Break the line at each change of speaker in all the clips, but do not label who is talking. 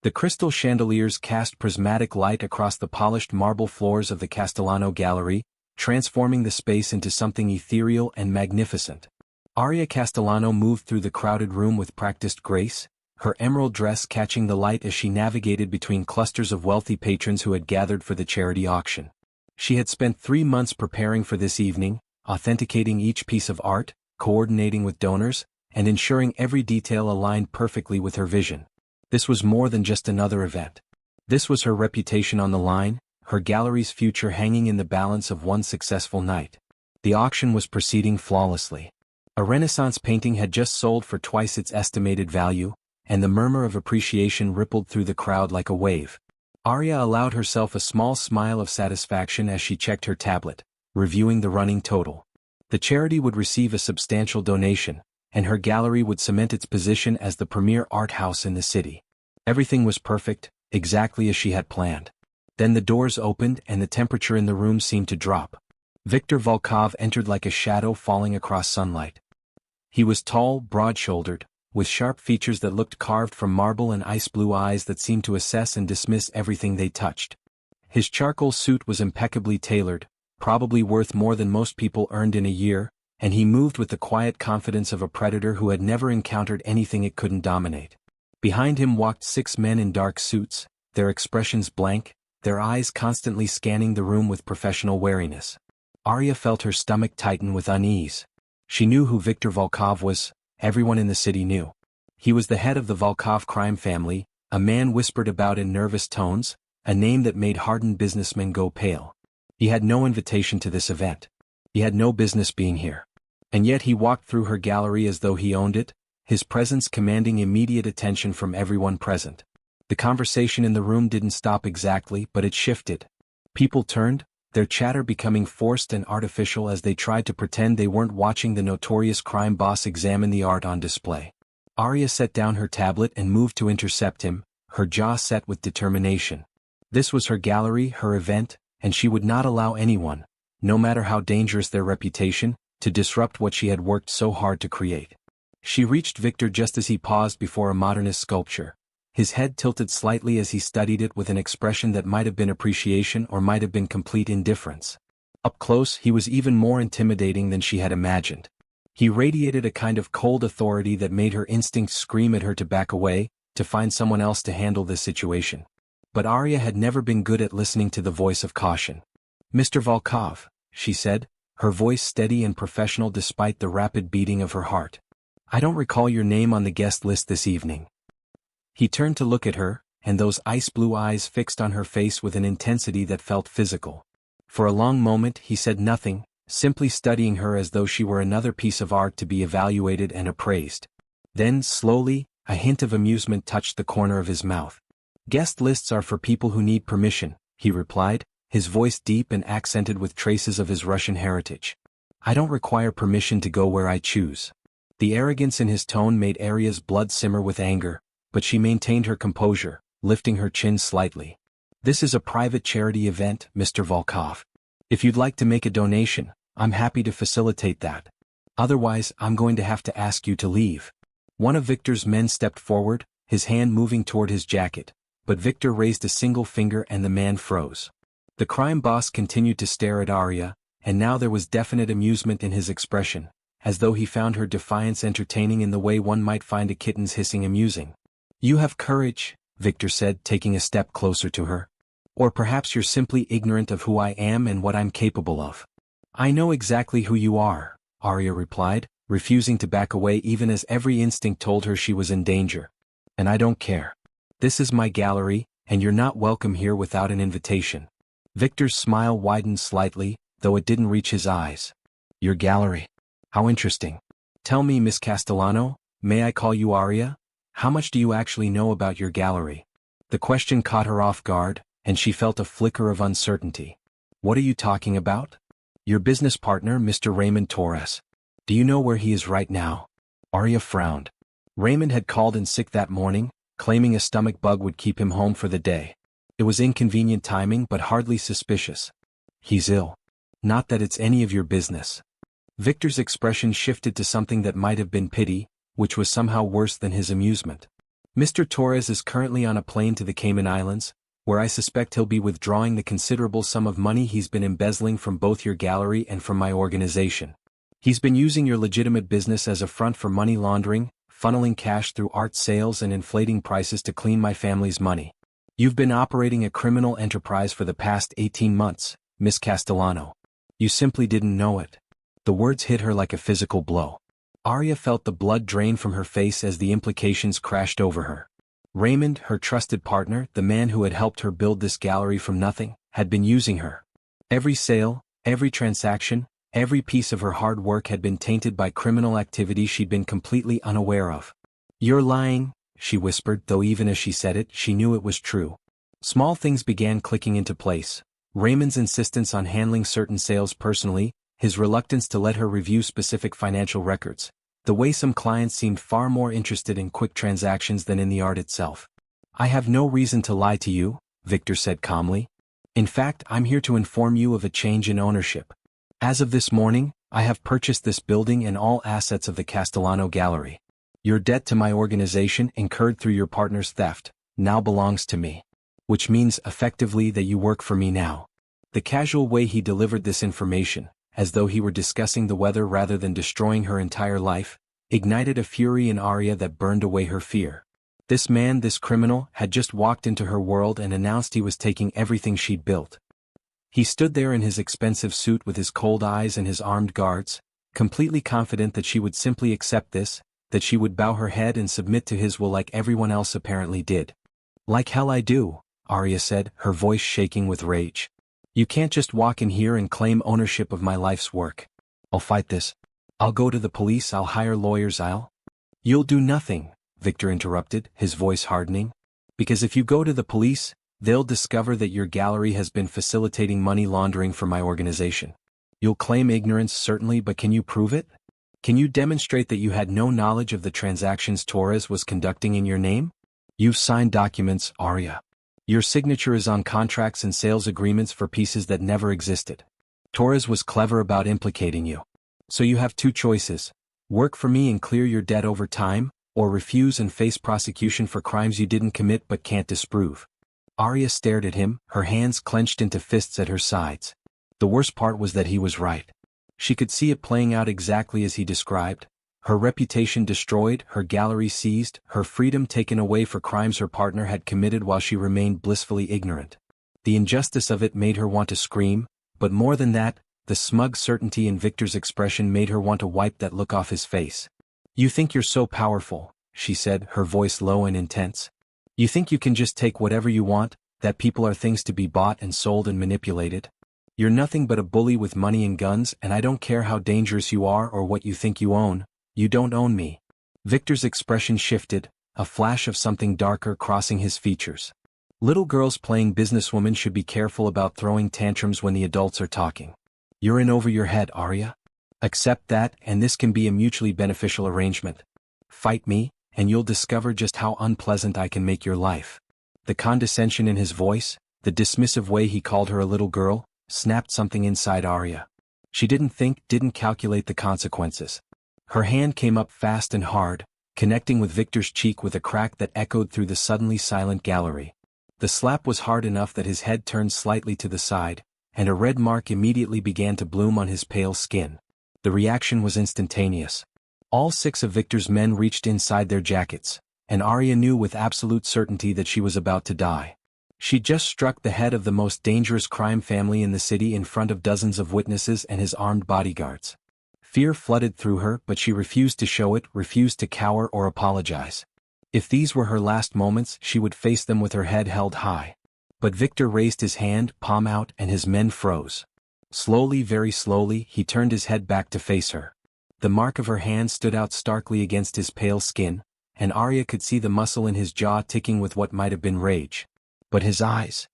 The crystal chandeliers cast prismatic light across the polished marble floors of the Castellano gallery, transforming the space into something ethereal and magnificent. Aria Castellano moved through the crowded room with practiced grace, her emerald dress catching the light as she navigated between clusters of wealthy patrons who had gathered for the charity auction. She had spent 3 months preparing for this evening, authenticating each piece of art, coordinating with donors, and ensuring every detail aligned perfectly with her vision. This was more than just another event. This was her reputation on the line, her gallery's future hanging in the balance of one successful night. The auction was proceeding flawlessly. A Renaissance painting had just sold for twice its estimated value, and the murmur of appreciation rippled through the crowd like a wave. Aria allowed herself a small smile of satisfaction as she checked her tablet, reviewing the running total. The charity would receive a substantial donation, and her gallery would cement its position as the premier art house in the city. Everything was perfect, exactly as she had planned. Then the doors opened and the temperature in the room seemed to drop. Viktor Volkov entered like a shadow falling across sunlight. He was tall, broad-shouldered, with sharp features that looked carved from marble and ice-blue eyes that seemed to assess and dismiss everything they touched. His charcoal suit was impeccably tailored, probably worth more than most people earned in a year, and he moved with the quiet confidence of a predator who had never encountered anything it couldn't dominate. Behind him walked 6 men in dark suits, their expressions blank, their eyes constantly scanning the room with professional wariness. Aria felt her stomach tighten with unease. She knew who Viktor Volkov was. Everyone in the city knew. He was the head of the Volkov crime family, a man whispered about in nervous tones, a name that made hardened businessmen go pale. He had no invitation to this event. He had no business being here. And yet he walked through her gallery as though he owned it, his presence commanding immediate attention from everyone present. The conversation in the room didn't stop exactly, but it shifted. People turned, their chatter becoming forced and artificial as they tried to pretend they weren't watching the notorious crime boss examine the art on display. Aria set down her tablet and moved to intercept him, her jaw set with determination. This was her gallery, her event, and she would not allow anyone, no matter how dangerous their reputation, to disrupt what she had worked so hard to create. She reached Viktor just as he paused before a modernist sculpture. His head tilted slightly as he studied it with an expression that might have been appreciation or might have been complete indifference. Up close, he was even more intimidating than she had imagined. He radiated a kind of cold authority that made her instincts scream at her to back away, to find someone else to handle this situation. But Aria had never been good at listening to the voice of caution. "Mr. Volkov," she said, her voice steady and professional despite the rapid beating of her heart. "I don't recall your name on the guest list this evening." He turned to look at her, and those ice-blue eyes fixed on her face with an intensity that felt physical. For a long moment he said nothing, simply studying her as though she were another piece of art to be evaluated and appraised. Then, slowly, a hint of amusement touched the corner of his mouth. "Guest lists are for people who need permission," he replied, his voice deep and accented with traces of his Russian heritage. "I don't require permission to go where I choose." The arrogance in his tone made Aria's blood simmer with anger, but she maintained her composure, lifting her chin slightly. "This is a private charity event, Mr. Volkov. If you'd like to make a donation, I'm happy to facilitate that. Otherwise, I'm going to have to ask you to leave." One of Viktor's men stepped forward, his hand moving toward his jacket, but Viktor raised a single finger and the man froze. The crime boss continued to stare at Aria, and now there was definite amusement in his expression, as though he found her defiance entertaining in the way one might find a kitten's hissing amusing. "You have courage," Viktor said, taking a step closer to her. "Or perhaps you're simply ignorant of who I am and what I'm capable of." "I know exactly who you are," Aria replied, refusing to back away even as every instinct told her she was in danger. "And I don't care. This is my gallery, and you're not welcome here without an invitation." Viktor's smile widened slightly, though it didn't reach his eyes. "Your gallery? How interesting. Tell me, Miss Castellano, may I call you Aria? How much do you actually know about your gallery?" The question caught her off guard, and she felt a flicker of uncertainty. "What are you talking about?" "Your business partner, Mr. Raymond Torres. Do you know where he is right now?" Aria frowned. Raymond had called in sick that morning, claiming a stomach bug would keep him home for the day. It was inconvenient timing but hardly suspicious. "He's ill. Not that it's any of your business." Viktor's expression shifted to something that might have been pity, which was somehow worse than his amusement. Mr. Torres is currently on a plane to the Cayman Islands, where I suspect he'll be withdrawing the considerable sum of money he's been embezzling from both your gallery and from my organization. He's been using your legitimate business as a front for money laundering, funneling cash through art sales and inflating prices to clean my family's money. You've been operating a criminal enterprise for the past 18 months, Miss Castellano. You simply didn't know it. The words hit her like a physical blow. Aria felt the blood drain from her face as the implications crashed over her. Raymond, her trusted partner, the man who had helped her build this gallery from nothing, had been using her. Every sale, every transaction, every piece of her hard work had been tainted by criminal activity she'd been completely unaware of. "You're lying," she whispered, though even as she said it, she knew it was true. Small things began clicking into place. Raymond's insistence on handling certain sales personally, his reluctance to let her review specific financial records, the way some clients seemed far more interested in quick transactions than in the art itself. "I have no reason to lie to you," Viktor said calmly. "In fact, I'm here to inform you of a change in ownership. As of this morning, I have purchased this building and all assets of the Castellano Gallery. Your debt to my organization, incurred through your partner's theft, now belongs to me. Which means, effectively, that you work for me now." The casual way he delivered this information, as though he were discussing the weather rather than destroying her entire life, ignited a fury in Aria that burned away her fear. This man, this criminal, had just walked into her world and announced he was taking everything she'd built. He stood there in his expensive suit with his cold eyes and his armed guards, completely confident that she would simply accept this, that she would bow her head and submit to his will like everyone else apparently did. "Like hell I do," Aria said, her voice shaking with rage. "You can't just walk in here and claim ownership of my life's work. I'll fight this. I'll go to the police, I'll hire lawyers, You'll do nothing," Viktor interrupted, his voice hardening. "Because if you go to the police, they'll discover that your gallery has been facilitating money laundering for my organization. You'll claim ignorance certainly, but can you prove it? Can you demonstrate that you had no knowledge of the transactions Torres was conducting in your name? You've signed documents, Aria. Your signature is on contracts and sales agreements for pieces that never existed. Torres was clever about implicating you. So you have two choices: work for me and clear your debt over time, or refuse and face prosecution for crimes you didn't commit but can't disprove." Aria stared at him, her hands clenched into fists at her sides. The worst part was that he was right. She could see it playing out exactly as he described. Her reputation destroyed, her gallery seized, her freedom taken away for crimes her partner had committed while she remained blissfully ignorant. The injustice of it made her want to scream, but more than that, the smug certainty in Viktor's expression made her want to wipe that look off his face. "You think you're so powerful," she said, her voice low and intense. "You think you can just take whatever you want, that people are things to be bought and sold and manipulated? You're nothing but a bully with money and guns, and I don't care how dangerous you are or what you think you own. You don't own me." Viktor's expression shifted, a flash of something darker crossing his features. Little girls playing businesswomen should be careful about throwing tantrums when the adults are talking. "You're in over your head, Aria. Accept that, and this can be a mutually beneficial arrangement. Fight me, and you'll discover just how unpleasant I can make your life." The condescension in his voice, the dismissive way he called her a little girl, snapped something inside Aria. She didn't calculate the consequences. Her hand came up fast and hard, connecting with Viktor's cheek with a crack that echoed through the suddenly silent gallery. The slap was hard enough that his head turned slightly to the side, and a red mark immediately began to bloom on his pale skin. The reaction was instantaneous. All 6 of Viktor's men reached inside their jackets, and Aria knew with absolute certainty that she was about to die. She'd just struck the head of the most dangerous crime family in the city in front of dozens of witnesses and his armed bodyguards. Fear flooded through her, but she refused to show it, refused to cower or apologize. If these were her last moments, she would face them with her head held high. But Viktor raised his hand, palm out, and his men froze. Slowly, very slowly, he turned his head back to face her. The mark of her hand stood out starkly against his pale skin, and Aria could see the muscle in his jaw ticking with what might have been rage. But his eyes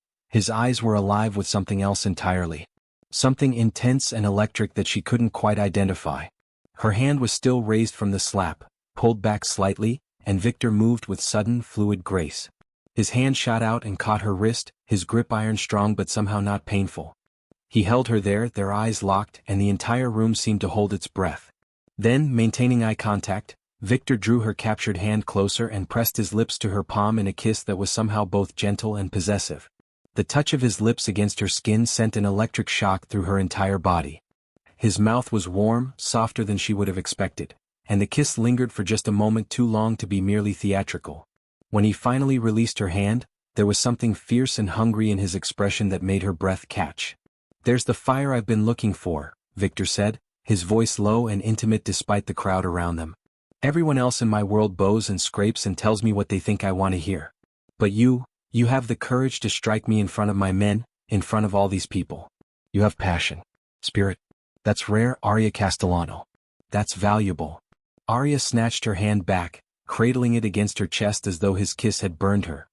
were alive with something else entirely. Something intense and electric that she couldn't quite identify. Her hand was still raised from the slap, pulled back slightly, and Viktor moved with sudden, fluid grace. His hand shot out and caught her wrist, his grip iron strong but somehow not painful. He held her there, their eyes locked, and the entire room seemed to hold its breath. Then, maintaining eye contact, Viktor drew her captured hand closer and pressed his lips to her palm in a kiss that was somehow both gentle and possessive. The touch of his lips against her skin sent an electric shock through her entire body. His mouth was warm, softer than she would have expected, and the kiss lingered for just a moment too long to be merely theatrical. When he finally released her hand, there was something fierce and hungry in his expression that made her breath catch. "There's the fire I've been looking for," Viktor said, his voice low and intimate despite the crowd around them. "Everyone else in my world bows and scrapes and tells me what they think I want to hear. But you have the courage to strike me in front of my men, in front of all these people. You have passion. Spirit. That's rare, Aria Castellano. That's valuable." Aria snatched her hand back, cradling it against her chest as though his kiss had burned her.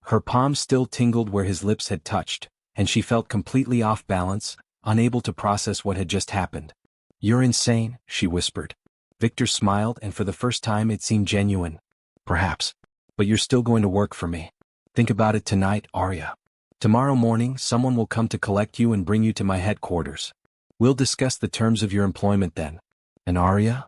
Her palm still tingled where his lips had touched, and she felt completely off balance, unable to process what had just happened. "You're insane," she whispered. Viktor smiled, and for the first time it seemed genuine. "Perhaps. But you're still going to work for me. Think about it tonight, Aria. Tomorrow morning someone will come to collect you and bring you to my headquarters. We'll discuss the terms of your employment then. And Aria?"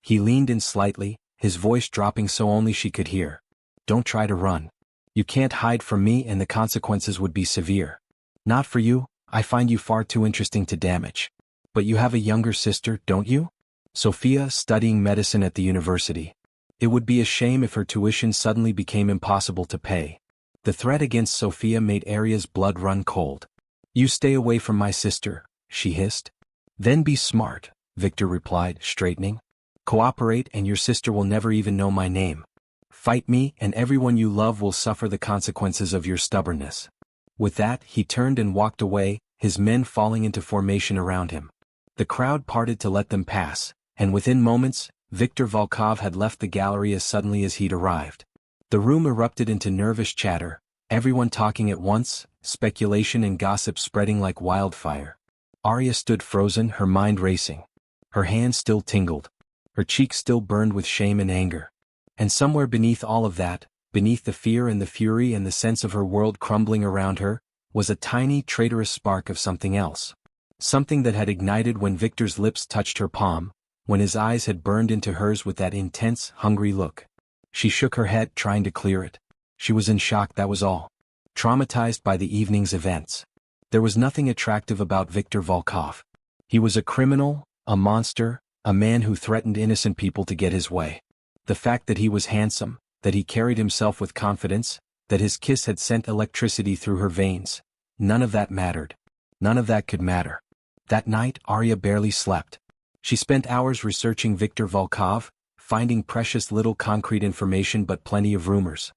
He leaned in slightly, his voice dropping so only she could hear. "Don't try to run. You can't hide from me and the consequences would be severe. Not for you, I find you far too interesting to damage. But you have a younger sister, don't you? Sophia, studying medicine at the university. It would be a shame if her tuition suddenly became impossible to pay." The threat against Sophia made Aria's blood run cold. "You stay away from my sister," she hissed. "Then be smart," Viktor replied, straightening. "Cooperate and your sister will never even know my name. Fight me and everyone you love will suffer the consequences of your stubbornness." With that, he turned and walked away, his men falling into formation around him. The crowd parted to let them pass, and within moments, Viktor Volkov had left the gallery as suddenly as he'd arrived. The room erupted into nervous chatter, everyone talking at once, speculation and gossip spreading like wildfire. Aria stood frozen, her mind racing. Her hand still tingled. Her cheeks still burned with shame and anger. And somewhere beneath all of that, beneath the fear and the fury and the sense of her world crumbling around her, was a tiny, traitorous spark of something else. Something that had ignited when Viktor's lips touched her palm, when his eyes had burned into hers with that intense, hungry look. She shook her head, trying to clear it. She was in shock, that was all. Traumatized by the evening's events. There was nothing attractive about Viktor Volkov. He was a criminal, a monster, a man who threatened innocent people to get his way. The fact that he was handsome, that he carried himself with confidence, that his kiss had sent electricity through her veins, none of that mattered. None of that could matter. That night, Aria barely slept. She spent hours researching Viktor Volkov, finding precious little concrete information but plenty of rumors.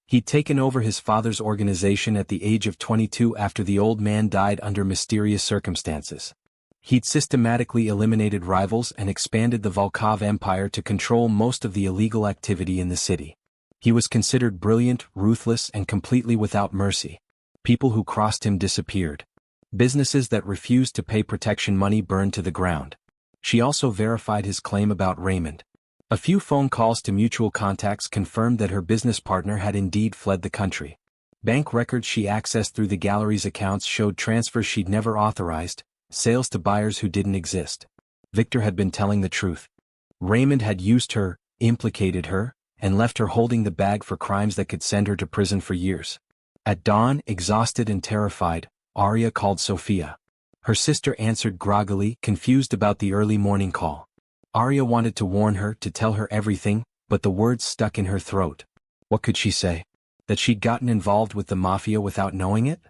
He'd taken over his father's organization at the age of 22 after the old man died under mysterious circumstances. He'd systematically eliminated rivals and expanded the Volkov empire to control most of the illegal activity in the city. He was considered brilliant, ruthless, and completely without mercy. People who crossed him disappeared. Businesses that refused to pay protection money burned to the ground. She also verified his claim about Raymond. A few phone calls to mutual contacts confirmed that her business partner had indeed fled the country. Bank records she accessed through the gallery's accounts showed transfers she'd never authorized, sales to buyers who didn't exist. Viktor had been telling the truth. Raymond had used her, implicated her, and left her holding the bag for crimes that could send her to prison for years. At dawn, exhausted and terrified, Aria called Sophia. Her sister answered groggily, confused about the early morning call. Aria wanted to warn her, to tell her everything, but the words stuck in her throat. What could she say? That she'd gotten involved with the Mafia without knowing it?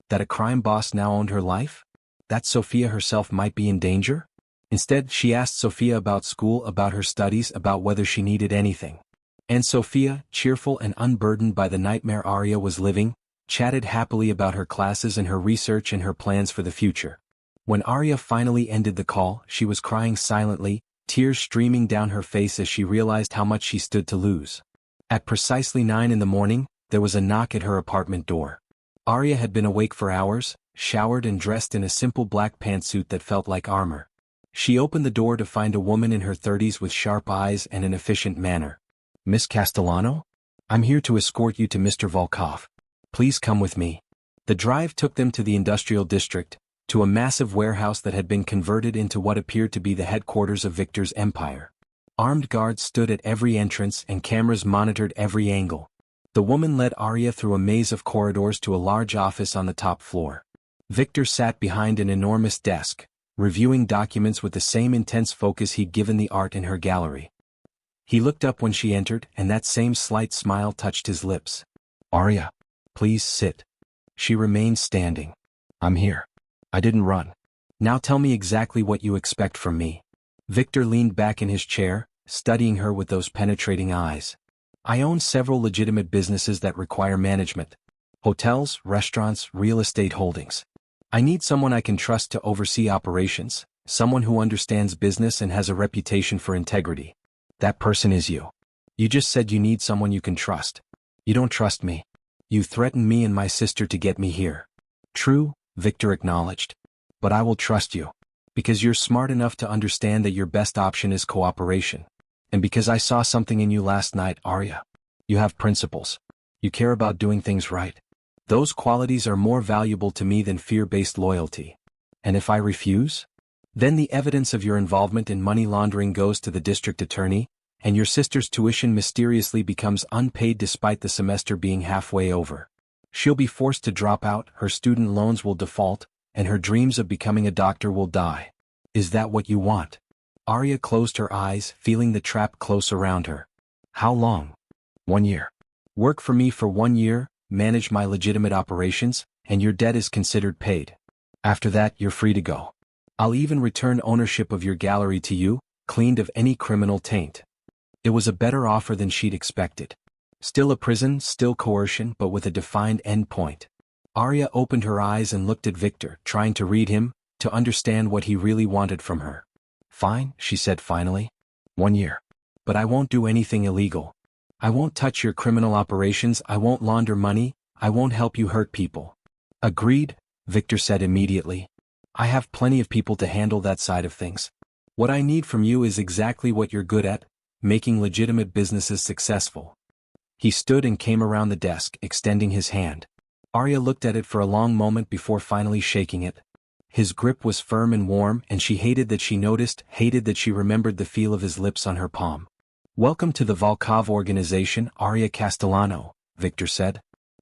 That a crime boss now owned her life? That Sophia herself might be in danger? Instead, she asked Sophia about school, about her studies, about whether she needed anything. And Sophia, cheerful and unburdened by the nightmare Aria was living, chatted happily about her classes and her research and her plans for the future. When Aria finally ended the call, she was crying silently, tears streaming down her face as she realized how much she stood to lose. At precisely 9 in the morning, there was a knock at her apartment door. Aria had been awake for hours, showered and dressed in a simple black pantsuit that felt like armor. She opened the door to find a woman in her 30s with sharp eyes and an efficient manner. "Miss Castellano? I'm here to escort you to Mr. Volkov. Please come with me." The drive took them to the industrial district, to a massive warehouse that had been converted into what appeared to be the headquarters of Viktor's empire. Armed guards stood at every entrance and cameras monitored every angle. The woman led Aria through a maze of corridors to a large office on the top floor. Viktor sat behind an enormous desk, reviewing documents with the same intense focus he'd given the art in her gallery. He looked up when she entered, and that same slight smile touched his lips. "Aria, please sit." She remained standing. "I'm here. I didn't run. Now tell me exactly what you expect from me." Viktor leaned back in his chair, studying her with those penetrating eyes. "I own several legitimate businesses that require management. Hotels, restaurants, real estate holdings. I need someone I can trust to oversee operations, someone who understands business and has a reputation for integrity. That person is you. You just said you need someone you can trust. You don't trust me. You threatened me and my sister to get me here." "True," Viktor acknowledged. "But I will trust you. Because you're smart enough to understand that your best option is cooperation. And because I saw something in you last night, Aria. You have principles. You care about doing things right. Those qualities are more valuable to me than fear-based loyalty. And if I refuse? Then the evidence of your involvement in money laundering goes to the district attorney, and your sister's tuition mysteriously becomes unpaid despite the semester being halfway over. She'll be forced to drop out, her student loans will default, and her dreams of becoming a doctor will die. Is that what you want?" Aria closed her eyes, feeling the trap close around her. "How long?" 1 year. Work for me for 1 year, manage my legitimate operations, and your debt is considered paid. After that, you're free to go. I'll even return ownership of your gallery to you, cleaned of any criminal taint." It was a better offer than she'd expected. Still a prison, still coercion, but with a defined end point. Aria opened her eyes and looked at Viktor, trying to read him, to understand what he really wanted from her. "Fine," she said finally. 1 year. But I won't do anything illegal. I won't touch your criminal operations, I won't launder money, I won't help you hurt people." "Agreed," Viktor said immediately. "I have plenty of people to handle that side of things. What I need from you is exactly what you're good at, making legitimate businesses successful." He stood and came around the desk, extending his hand. Aria looked at it for a long moment before finally shaking it. His grip was firm and warm, and she hated that she remembered the feel of his lips on her palm. "Welcome to the Volkov organization, Aria Castellano," Viktor said.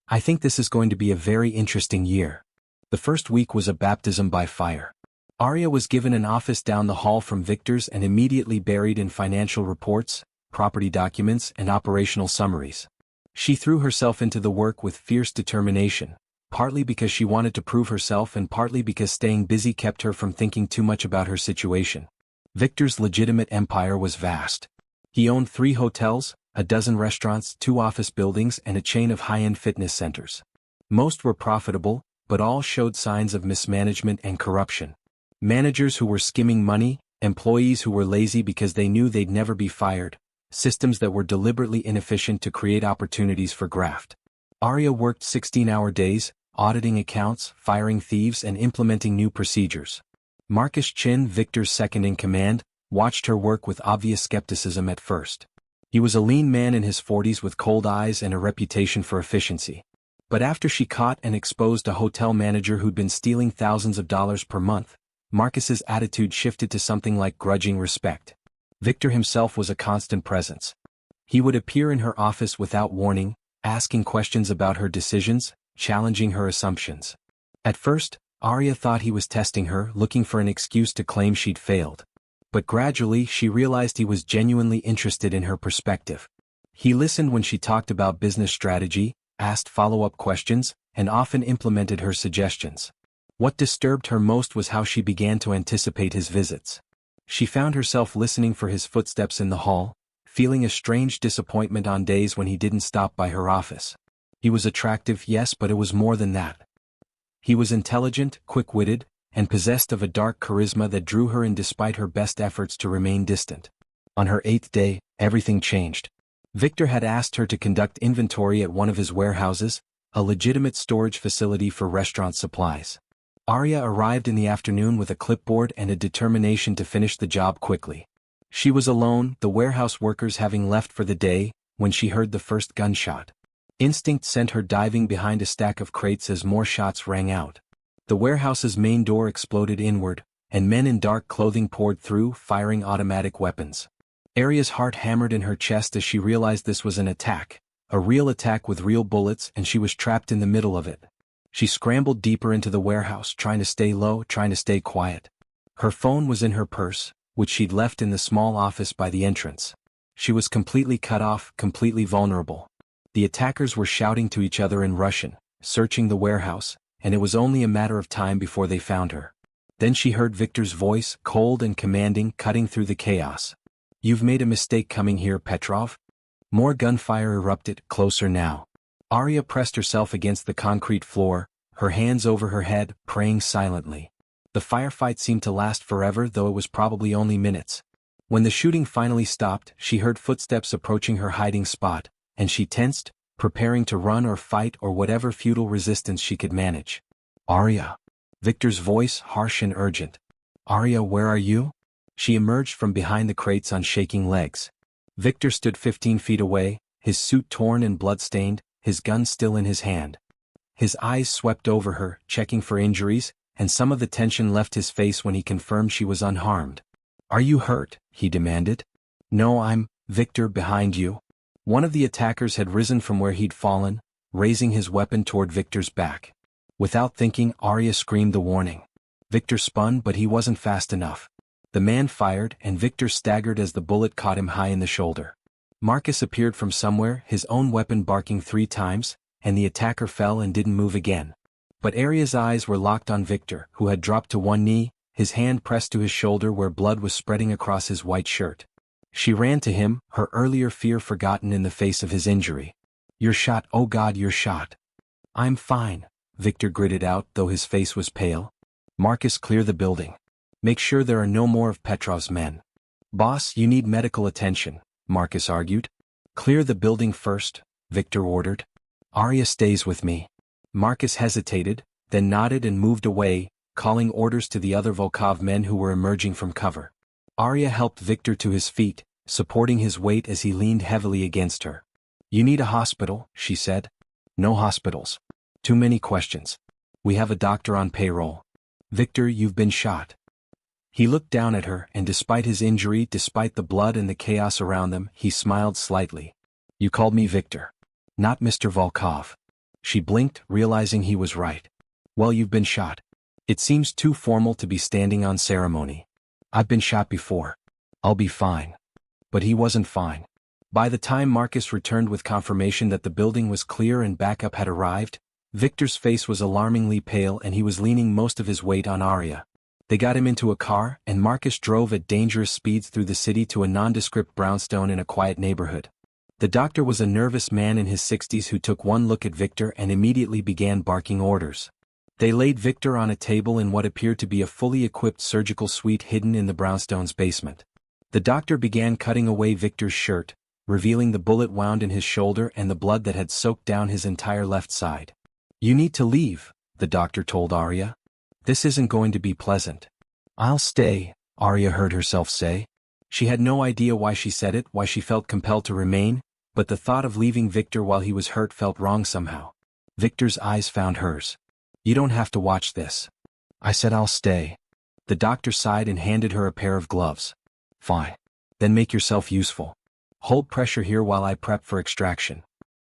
"I think this is going to be a very interesting year." The first week was a baptism by fire. Aria was given an office down the hall from Viktor's and immediately buried in financial reports, property documents, and operational summaries. She threw herself into the work with fierce determination, partly because she wanted to prove herself and partly because staying busy kept her from thinking too much about her situation. Viktor's legitimate empire was vast. He owned 3 hotels, a dozen restaurants, 2 office buildings, and a chain of high-end fitness centers. Most were profitable, but all showed signs of mismanagement and corruption. Managers who were skimming money, employees who were lazy because they knew they'd never be fired, systems that were deliberately inefficient to create opportunities for graft. Aria worked 16-hour days, auditing accounts, firing thieves, and implementing new procedures. Marcus Chin, Viktor's second-in-command, watched her work with obvious skepticism at first. He was a lean man in his 40s with cold eyes and a reputation for efficiency. But after she caught and exposed a hotel manager who'd been stealing thousands of dollars per month, Marcus's attitude shifted to something like grudging respect. Viktor himself was a constant presence. He would appear in her office without warning, asking questions about her decisions, challenging her assumptions. At first, Aria thought he was testing her, looking for an excuse to claim she'd failed. But gradually she realized he was genuinely interested in her perspective. He listened when she talked about business strategy, asked follow-up questions, and often implemented her suggestions. What disturbed her most was how she began to anticipate his visits. She found herself listening for his footsteps in the hall, feeling a strange disappointment on days when he didn't stop by her office. He was attractive, yes, but it was more than that. He was intelligent, quick-witted, and possessed of a dark charisma that drew her in despite her best efforts to remain distant. On her 8th day, everything changed. Viktor had asked her to conduct inventory at one of his warehouses, a legitimate storage facility for restaurant supplies. Aria arrived in the afternoon with a clipboard and a determination to finish the job quickly. She was alone, the warehouse workers having left for the day, when she heard the first gunshot. Instinct sent her diving behind a stack of crates as more shots rang out. The warehouse's main door exploded inward, and men in dark clothing poured through, firing automatic weapons. Aria's heart hammered in her chest as she realized this was an attack, a real attack with real bullets, and she was trapped in the middle of it. She scrambled deeper into the warehouse, trying to stay low, trying to stay quiet. Her phone was in her purse, which she'd left in the small office by the entrance. She was completely cut off, completely vulnerable. The attackers were shouting to each other in Russian, searching the warehouse, and it was only a matter of time before they found her. Then she heard Viktor's voice, cold and commanding, cutting through the chaos. "You've made a mistake coming here, Petrov." More gunfire erupted, closer now. Aria pressed herself against the concrete floor, her hands over her head, praying silently. The firefight seemed to last forever, though it was probably only minutes. When the shooting finally stopped, she heard footsteps approaching her hiding spot, and she tensed, preparing to run or fight or whatever futile resistance she could manage. "Aria." Viktor's voice, harsh and urgent. "Aria, where are you?" She emerged from behind the crates on shaking legs. Viktor stood 15 feet away, his suit torn and blood-stained, his gun still in his hand. His eyes swept over her, checking for injuries, and some of the tension left his face when he confirmed she was unharmed. "Are you hurt?" he demanded. "No, I'm Viktor, behind you." One of the attackers had risen from where he'd fallen, raising his weapon toward Viktor's back. Without thinking, Aria screamed the warning. Viktor spun, but he wasn't fast enough. The man fired, and Viktor staggered as the bullet caught him high in the shoulder. Marcus appeared from somewhere, his own weapon barking 3 times, and the attacker fell and didn't move again. But Aria's eyes were locked on Viktor, who had dropped to one knee, his hand pressed to his shoulder where blood was spreading across his white shirt. She ran to him, her earlier fear forgotten in the face of his injury. "You're shot, oh God, you're shot." "I'm fine," Viktor gritted out, though his face was pale. "Marcus, clear the building. Make sure there are no more of Petrov's men." "Boss, you need medical attention," Marcus argued. "Clear the building first," Viktor ordered. "Aria stays with me." Marcus hesitated, then nodded and moved away, calling orders to the other Volkov men who were emerging from cover. Aria helped Viktor to his feet, supporting his weight as he leaned heavily against her. "You need a hospital," she said. "No hospitals. Too many questions. We have a doctor on payroll." "Viktor, you've been shot." He looked down at her, and despite his injury, despite the blood and the chaos around them, he smiled slightly. "You called me Viktor. Not Mr. Volkov." She blinked, realizing he was right. "Well, you've been shot. It seems too formal to be standing on ceremony." "I've been shot before. I'll be fine." But he wasn't fine. By the time Marcus returned with confirmation that the building was clear and backup had arrived, Viktor's face was alarmingly pale and he was leaning most of his weight on Aria. They got him into a car, and Marcus drove at dangerous speeds through the city to a nondescript brownstone in a quiet neighborhood. The doctor was a nervous man in his 60s who took one look at Viktor and immediately began barking orders. They laid Viktor on a table in what appeared to be a fully equipped surgical suite hidden in the brownstone's basement. The doctor began cutting away Viktor's shirt, revealing the bullet wound in his shoulder and the blood that had soaked down his entire left side. "You need to leave," the doctor told Aria. "This isn't going to be pleasant." "I'll stay," Aria heard herself say. She had no idea why she said it, why she felt compelled to remain, but the thought of leaving Viktor while he was hurt felt wrong somehow. Viktor's eyes found hers. "You don't have to watch this." "I said I'll stay." The doctor sighed and handed her a pair of gloves. "Fine. Then make yourself useful. Hold pressure here while I prep for extraction."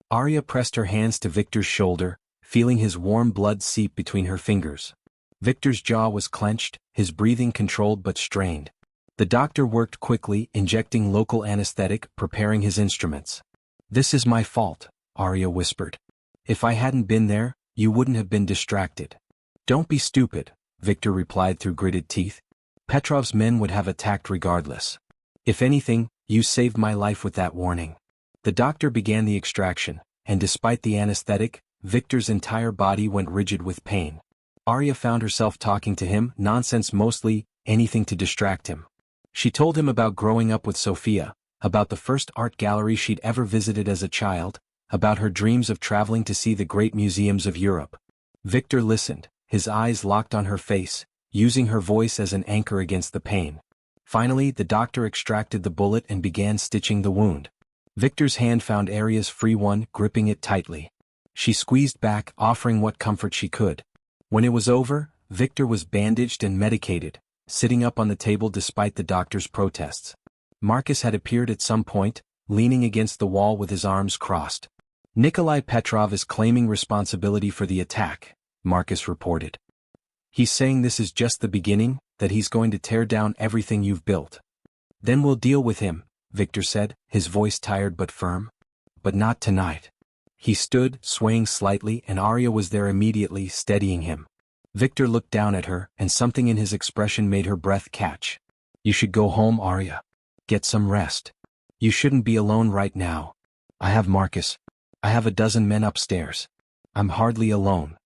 Aria pressed her hands to Viktor's shoulder, feeling his warm blood seep between her fingers. Viktor's jaw was clenched, his breathing controlled but strained. The doctor worked quickly, injecting local anesthetic, preparing his instruments. "This is my fault," Aria whispered. "If I hadn't been there, you wouldn't have been distracted." "Don't be stupid," Viktor replied through gritted teeth. "Petrov's men would have attacked regardless. If anything, you saved my life with that warning." The doctor began the extraction, and despite the anesthetic, Viktor's entire body went rigid with pain. Aria found herself talking to him, nonsense mostly, anything to distract him. She told him about growing up with Sofia, about the first art gallery she'd ever visited as a child, about her dreams of traveling to see the great museums of Europe. Viktor listened, his eyes locked on her face, using her voice as an anchor against the pain. Finally, the doctor extracted the bullet and began stitching the wound. Viktor's hand found Aria's free one, gripping it tightly. She squeezed back, offering what comfort she could. When it was over, Viktor was bandaged and medicated, sitting up on the table despite the doctor's protests. Marcus had appeared at some point, leaning against the wall with his arms crossed. "Nikolai Petrov is claiming responsibility for the attack," Marcus reported. "He's saying this is just the beginning, that he's going to tear down everything you've built. Then we'll deal with him," Viktor said, his voice tired but firm. "But not tonight." He stood, swaying slightly, and Aria was there immediately, steadying him. Viktor looked down at her, and something in his expression made her breath catch. "You should go home, Aria. Get some rest. You shouldn't be alone right now. I have Marcus. I have a dozen men upstairs. I'm hardly alone."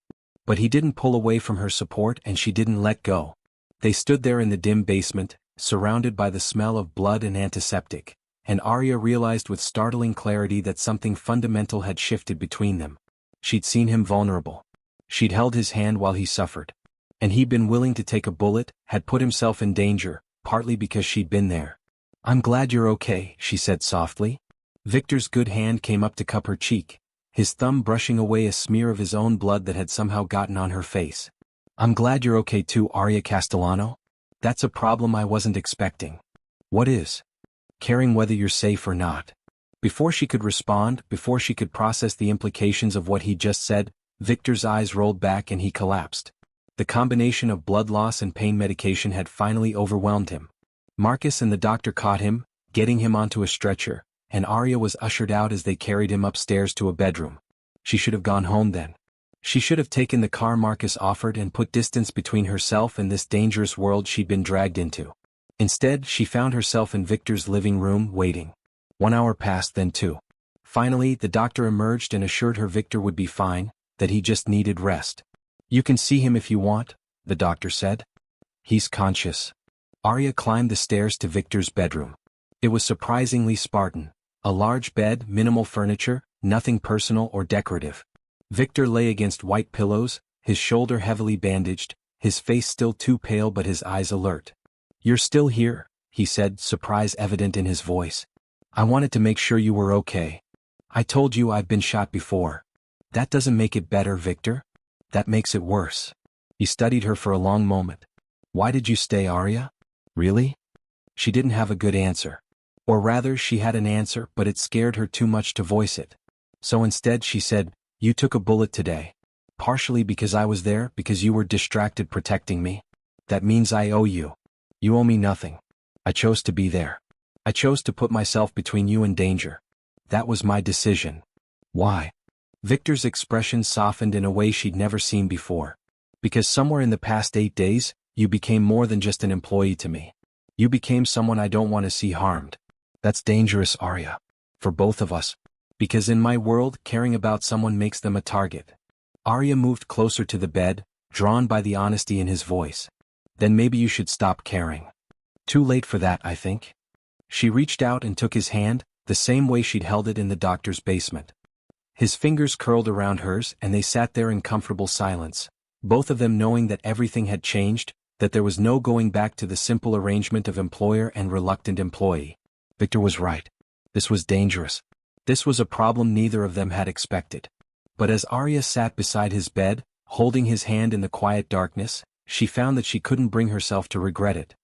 But he didn't pull away from her support, and she didn't let go. They stood there in the dim basement, surrounded by the smell of blood and antiseptic, and Aria realized with startling clarity that something fundamental had shifted between them. She'd seen him vulnerable. She'd held his hand while he suffered. And he'd been willing to take a bullet, had put himself in danger, partly because she'd been there. "I'm glad you're okay," she said softly. Viktor's good hand came up to cup her cheek, his thumb brushing away a smear of his own blood that had somehow gotten on her face. "I'm glad you're okay too, Aria Castellano. That's a problem I wasn't expecting." "What is?" "Caring whether you're safe or not." Before she could respond, before she could process the implications of what he just said, Viktor's eyes rolled back and he collapsed. The combination of blood loss and pain medication had finally overwhelmed him. Marcus and the doctor caught him, getting him onto a stretcher, and Aria was ushered out as they carried him upstairs to a bedroom. She should have gone home then. She should have taken the car Marcus offered and put distance between herself and this dangerous world she'd been dragged into. Instead, she found herself in Viktor's living room, waiting. 1 hour passed, then 2. Finally, the doctor emerged and assured her Viktor would be fine, that he just needed rest. "You can see him if you want," the doctor said. "He's conscious." Aria climbed the stairs to Viktor's bedroom. It was surprisingly Spartan. A large bed, minimal furniture, nothing personal or decorative. Viktor lay against white pillows, his shoulder heavily bandaged, his face still too pale but his eyes alert. "You're still here," he said, surprise evident in his voice. "I wanted to make sure you were okay. I told you I've been shot before." "That doesn't make it better, Viktor. That makes it worse." He studied her for a long moment. "Why did you stay, Aria? Really?" She didn't have a good answer. Or rather, she had an answer, but it scared her too much to voice it. So instead she said, "You took a bullet today. Partially because I was there, because you were distracted protecting me. That means I owe you. You owe me nothing. I chose to be there. I chose to put myself between you and danger. That was my decision." "Why?" Viktor's expression softened in a way she'd never seen before. "Because somewhere in the past 8 days, you became more than just an employee to me. You became someone I don't want to see harmed. That's dangerous, Aria. For both of us. Because in my world, caring about someone makes them a target." Aria moved closer to the bed, drawn by the honesty in his voice. "Then maybe you should stop caring." "Too late for that, I think." She reached out and took his hand, the same way she'd held it in the doctor's basement. His fingers curled around hers and they sat there in comfortable silence, both of them knowing that everything had changed, that there was no going back to the simple arrangement of employer and reluctant employee. Viktor was right. This was dangerous. This was a problem neither of them had expected. But as Aria sat beside his bed, holding his hand in the quiet darkness, she found that she couldn't bring herself to regret it.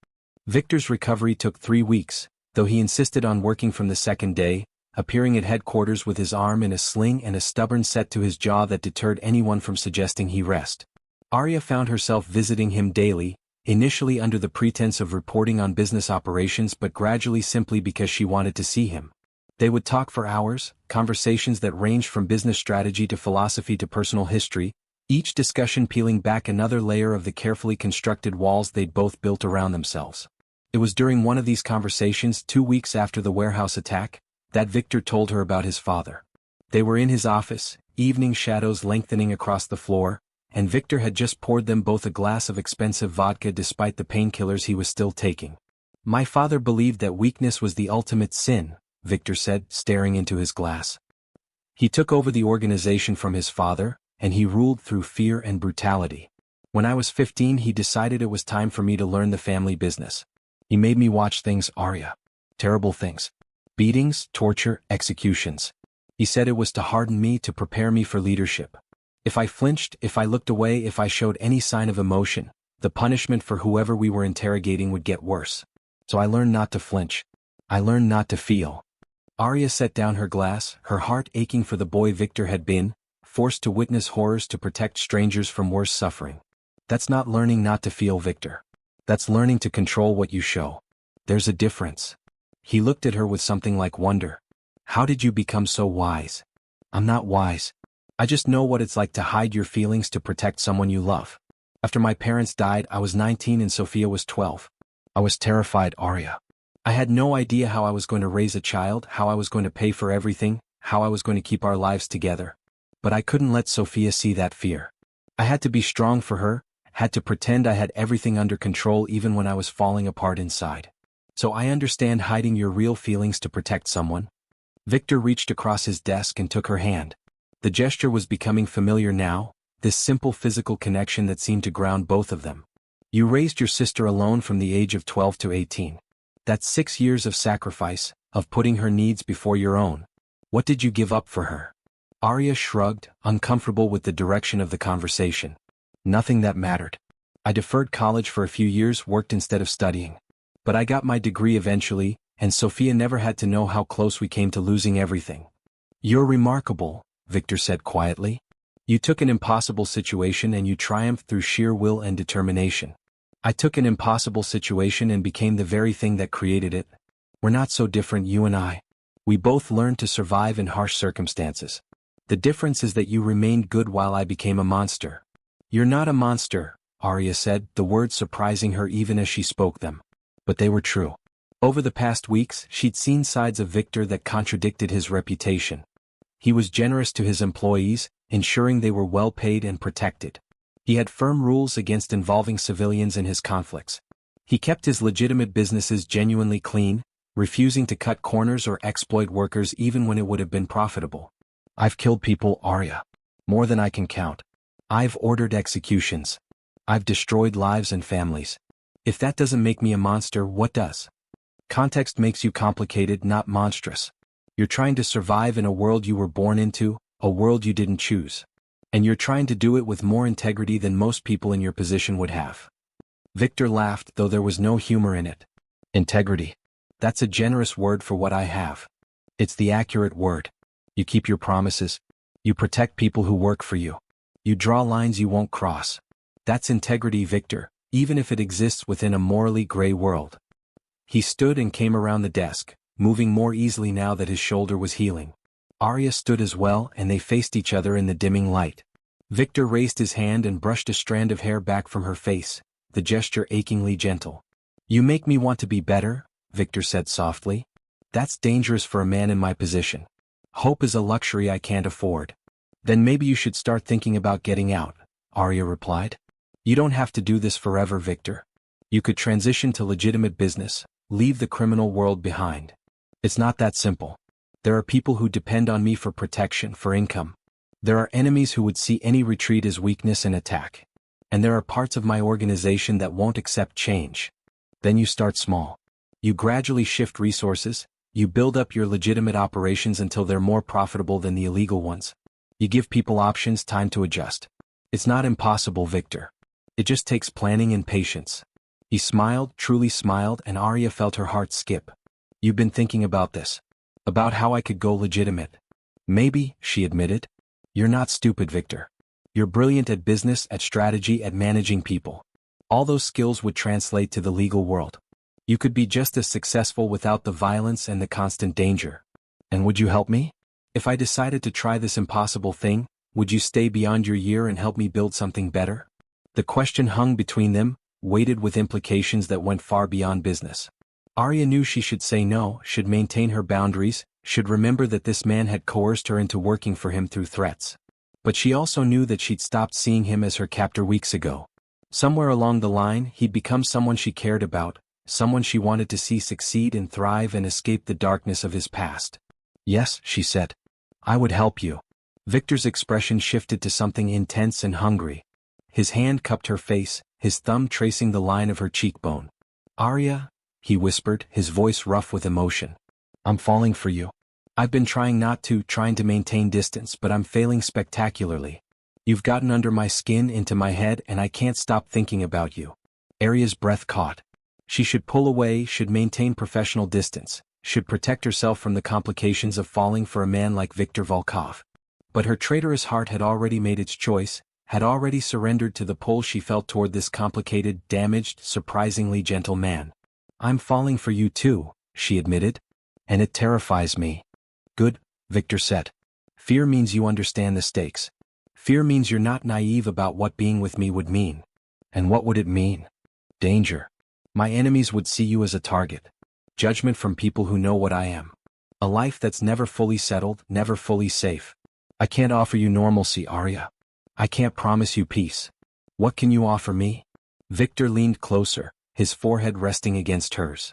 Viktor's recovery took 3 weeks, though he insisted on working from the second day, appearing at headquarters with his arm in a sling and a stubborn set to his jaw that deterred anyone from suggesting he rest. Aria found herself visiting him daily, initially under the pretense of reporting on business operations but gradually simply because she wanted to see him. They would talk for hours, conversations that ranged from business strategy to philosophy to personal history, each discussion peeling back another layer of the carefully constructed walls they'd both built around themselves. It was during one of these conversations, 2 weeks after the warehouse attack, that Viktor told her about his father. They were in his office, evening shadows lengthening across the floor, and Viktor had just poured them both a glass of expensive vodka despite the painkillers he was still taking. "My father believed that weakness was the ultimate sin," Viktor said, staring into his glass. "He took over the organization from his father, and he ruled through fear and brutality. When I was 15, he decided it was time for me to learn the family business. He made me watch things, Aria. Terrible things. Beatings, torture, executions. He said it was to harden me, to prepare me for leadership. If I flinched, if I looked away, if I showed any sign of emotion, the punishment for whoever we were interrogating would get worse. So I learned not to flinch. I learned not to feel. Aria set down her glass, her heart aching for the boy Viktor had been, forced to witness horrors to protect strangers from worse suffering. That's not learning not to feel, Viktor. That's learning to control what you show. There's a difference. He looked at her with something like wonder. How did you become so wise? I'm not wise. I just know what it's like to hide your feelings to protect someone you love. After my parents died, I was 19 and Sophia was 12. I was terrified, Aria. I had no idea how I was going to raise a child, how I was going to pay for everything, how I was going to keep our lives together. But I couldn't let Sophia see that fear. I had to be strong for her, had to pretend I had everything under control even when I was falling apart inside. So I understand hiding your real feelings to protect someone. Viktor reached across his desk and took her hand. The gesture was becoming familiar now, this simple physical connection that seemed to ground both of them. You raised your sister alone from the age of 12 to 18. That's 6 years of sacrifice, of putting her needs before your own. What did you give up for her? Aria shrugged, uncomfortable with the direction of the conversation. Nothing that mattered. I deferred college for a few years, worked instead of studying. But I got my degree eventually, and Sophia never had to know how close we came to losing everything. You're remarkable, Viktor said quietly. You took an impossible situation and you triumphed through sheer will and determination. I took an impossible situation and became the very thing that created it. We're not so different, you and I. We both learned to survive in harsh circumstances. The difference is that you remained good while I became a monster. You're not a monster, Aria said, the words surprising her even as she spoke them. But they were true. Over the past weeks, she'd seen sides of Viktor that contradicted his reputation. He was generous to his employees, ensuring they were well paid and protected. He had firm rules against involving civilians in his conflicts. He kept his legitimate businesses genuinely clean, refusing to cut corners or exploit workers even when it would have been profitable. I've killed people, Aria. More than I can count. I've ordered executions. I've destroyed lives and families. If that doesn't make me a monster, what does? Context makes you complicated, not monstrous. You're trying to survive in a world you were born into, a world you didn't choose. And you're trying to do it with more integrity than most people in your position would have. Viktor laughed, though there was no humor in it. Integrity. That's a generous word for what I have. It's the accurate word. You keep your promises. You protect people who work for you. You draw lines you won't cross. That's integrity, Viktor, even if it exists within a morally gray world. He stood and came around the desk, moving more easily now that his shoulder was healing. Aria stood as well, and they faced each other in the dimming light. Viktor raised his hand and brushed a strand of hair back from her face, the gesture achingly gentle. You make me want to be better, Viktor said softly. That's dangerous for a man in my position. Hope is a luxury I can't afford. Then maybe you should start thinking about getting out, Aria replied. You don't have to do this forever, Viktor. You could transition to legitimate business, leave the criminal world behind. It's not that simple. There are people who depend on me for protection, for income. There are enemies who would see any retreat as weakness and attack. And there are parts of my organization that won't accept change. Then you start small. You gradually shift resources, you build up your legitimate operations until they're more profitable than the illegal ones. You give people options, time to adjust. It's not impossible, Viktor. It just takes planning and patience. He smiled, truly smiled, and Aria felt her heart skip. You've been thinking about this. About how I could go legitimate. Maybe, she admitted. You're not stupid, Viktor. You're brilliant at business, at strategy, at managing people. All those skills would translate to the legal world. You could be just as successful without the violence and the constant danger. And would you help me? If I decided to try this impossible thing, would you stay beyond your year and help me build something better? The question hung between them, weighted with implications that went far beyond business. Aria knew she should say no, should maintain her boundaries, should remember that this man had coerced her into working for him through threats. But she also knew that she'd stopped seeing him as her captor weeks ago. Somewhere along the line, he'd become someone she cared about, someone she wanted to see succeed and thrive and escape the darkness of his past. Yes, she said. I would help you. Viktor's expression shifted to something intense and hungry. His hand cupped her face, his thumb tracing the line of her cheekbone. Aria, he whispered, his voice rough with emotion. I'm falling for you. I've been trying to maintain distance, but I'm failing spectacularly. You've gotten under my skin, into my head, and I can't stop thinking about you. Aria's breath caught. She should pull away, should maintain professional distance. should protect herself from the complications of falling for a man like Viktor Volkov. But her traitorous heart had already made its choice, had already surrendered to the pull she felt toward this complicated, damaged, surprisingly gentle man. "I'm falling for you too," she admitted. "And it terrifies me." "Good," Viktor said. "Fear means you understand the stakes. Fear means you're not naive about what being with me would mean." "And what would it mean?" "Danger. My enemies would see you as a target. Judgment from people who know what I am. A life that's never fully settled, never fully safe. I can't offer you normalcy, Aria. I can't promise you peace. What can you offer me?" Viktor leaned closer, his forehead resting against hers.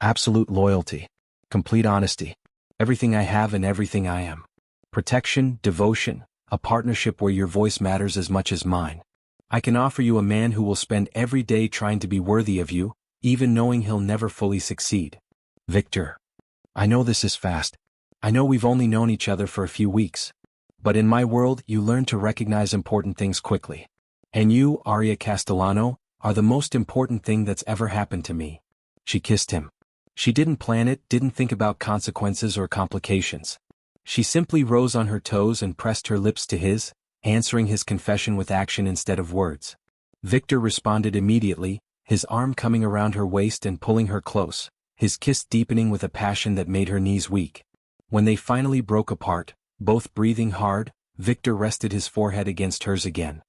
"Absolute loyalty. Complete honesty. Everything I have and everything I am. Protection, devotion, a partnership where your voice matters as much as mine. I can offer you a man who will spend every day trying to be worthy of you, even knowing he'll never fully succeed." "Viktor, I know this is fast. I know we've only known each other for a few weeks. But in my world you learn to recognize important things quickly. And you, Aria Castellano, are the most important thing that's ever happened to me." She kissed him. She didn't plan it, didn't think about consequences or complications. She simply rose on her toes and pressed her lips to his, answering his confession with action instead of words. Viktor responded immediately, his arm coming around her waist and pulling her close, his kiss deepening with a passion that made her knees weak. When they finally broke apart, both breathing hard, Viktor rested his forehead against hers again.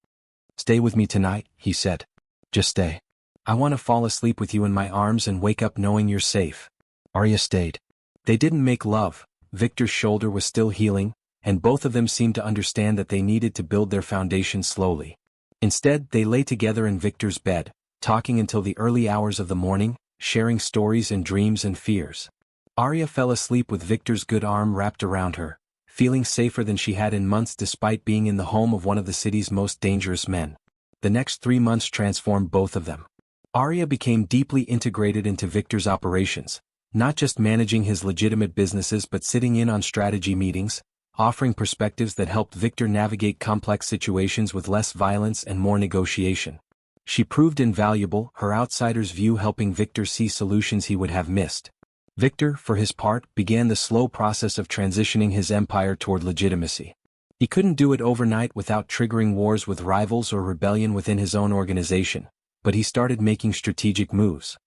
"Stay with me tonight," he said. "Just stay. I want to fall asleep with you in my arms and wake up knowing you're safe." Aria stayed. They didn't make love. Viktor's shoulder was still healing, and both of them seemed to understand that they needed to build their foundation slowly. Instead, they lay together in Viktor's bed, talking until the early hours of the morning, sharing stories and dreams and fears. Aria fell asleep with Viktor's good arm wrapped around her, feeling safer than she had in months despite being in the home of one of the city's most dangerous men. The next 3 months transformed both of them. Aria became deeply integrated into Viktor's operations, not just managing his legitimate businesses but sitting in on strategy meetings, offering perspectives that helped Viktor navigate complex situations with less violence and more negotiation. She proved invaluable, her outsider's view helping Viktor see solutions he would have missed. Viktor, for his part, began the slow process of transitioning his empire toward legitimacy. He couldn't do it overnight without triggering wars with rivals or rebellion within his own organization, but he started making strategic moves.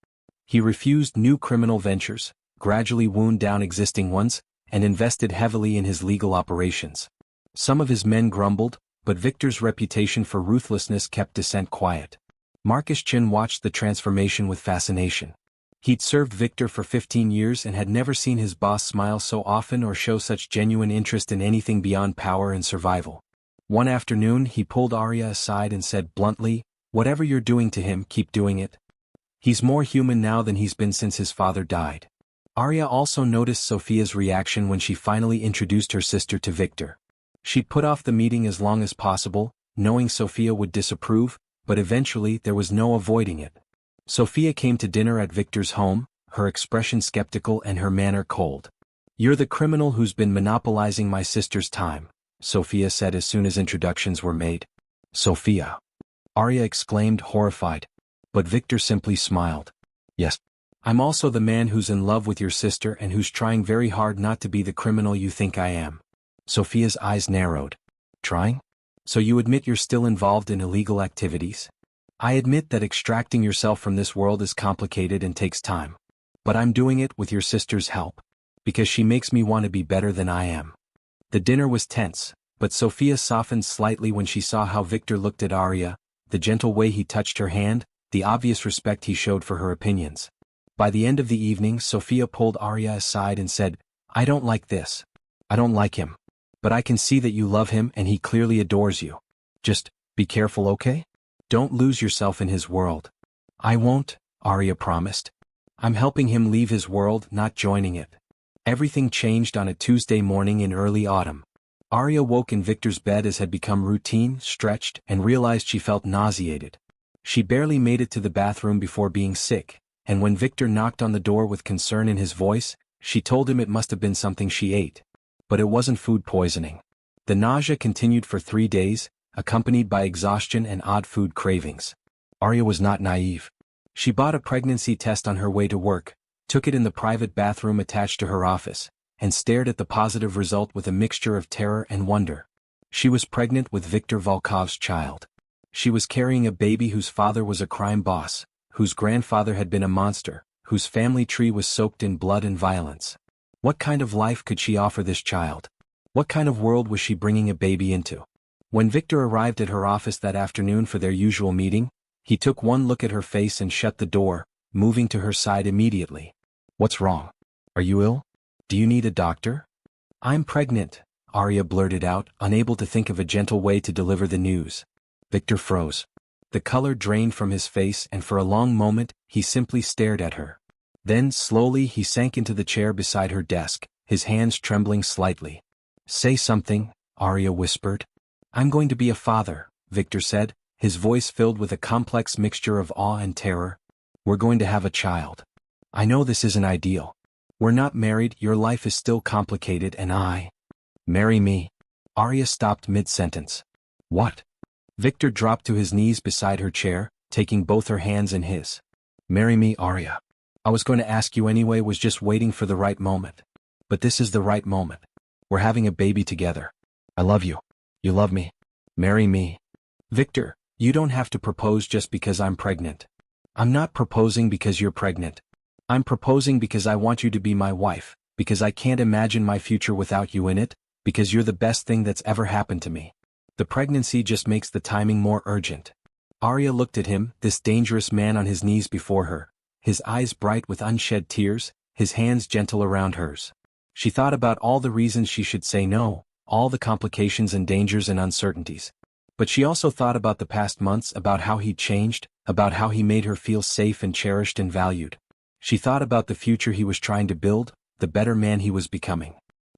He refused new criminal ventures, gradually wound down existing ones, and invested heavily in his legal operations. Some of his men grumbled, but Viktor's reputation for ruthlessness kept dissent quiet. Marcus Chin watched the transformation with fascination. He'd served Viktor for 15 years and had never seen his boss smile so often or show such genuine interest in anything beyond power and survival. One afternoon he pulled Aria aside and said bluntly, "Whatever you're doing to him, keep doing it. He's more human now than he's been since his father died." Aria also noticed Sophia's reaction when she finally introduced her sister to Viktor. She'd put off the meeting as long as possible, knowing Sophia would disapprove, but eventually there was no avoiding it. Sophia came to dinner at Viktor's home, her expression skeptical and her manner cold. "You're the criminal who's been monopolizing my sister's time," Sophia said as soon as introductions were made. "Sophia!" Aria exclaimed, horrified. But Viktor simply smiled. "Yes. I'm also the man who's in love with your sister and who's trying very hard not to be the criminal you think I am." Sophia's eyes narrowed. "Trying? So you admit you're still involved in illegal activities?" "I admit that extracting yourself from this world is complicated and takes time. But I'm doing it with your sister's help. Because she makes me want to be better than I am." The dinner was tense, but Sophia softened slightly when she saw how Viktor looked at Aria, the gentle way he touched her hand, the obvious respect he showed for her opinions. By the end of the evening, Sophia pulled Aria aside and said, "I don't like this. I don't like him. But I can see that you love him and he clearly adores you. Just, be careful, okay? Don't lose yourself in his world." "I won't," Aria promised. "I'm helping him leave his world, not joining it." Everything changed on a Tuesday morning in early autumn. Aria woke in Viktor's bed as had become routine, stretched, and realized she felt nauseated. She barely made it to the bathroom before being sick, and when Viktor knocked on the door with concern in his voice, she told him it must have been something she ate. But it wasn't food poisoning. The nausea continued for 3 days, accompanied by exhaustion and odd food cravings. Aria was not naive. She bought a pregnancy test on her way to work, took it in the private bathroom attached to her office, and stared at the positive result with a mixture of terror and wonder. She was pregnant with Viktor Volkov's child. She was carrying a baby whose father was a crime boss, whose grandfather had been a monster, whose family tree was soaked in blood and violence. What kind of life could she offer this child? What kind of world was she bringing a baby into? When Viktor arrived at her office that afternoon for their usual meeting, he took one look at her face and shut the door, moving to her side immediately. "What's wrong? Are you ill? Do you need a doctor?" "I'm pregnant," Aria blurted out, unable to think of a gentle way to deliver the news. Viktor froze. The color drained from his face, and for a long moment, he simply stared at her. Then, slowly, he sank into the chair beside her desk, his hands trembling slightly. "Say something," Aria whispered. "I'm going to be a father," Viktor said, his voice filled with a complex mixture of awe and terror. "We're going to have a child. I know this isn't ideal. We're not married, your life is still complicated, and Marry me." Aria stopped mid-sentence. "What?" Viktor dropped to his knees beside her chair, taking both her hands in his. "Marry me, Aria. I was going to ask you anyway, was just waiting for the right moment. But this is the right moment. We're having a baby together. I love you. You love me. Marry me." "Viktor, you don't have to propose just because I'm pregnant. I'm not proposing because you're pregnant. I'm proposing because I want you to be my wife, because I can't imagine my future without you in it, because you're the best thing that's ever happened to me. The pregnancy just makes the timing more urgent." Aria looked at him, this dangerous man on his knees before her, his eyes bright with unshed tears, his hands gentle around hers. She thought about all the reasons she should say no, all the complications and dangers and uncertainties. But she also thought about the past months, about how he'd changed, about how he made her feel safe and cherished and valued. She thought about the future he was trying to build, the better man he was becoming.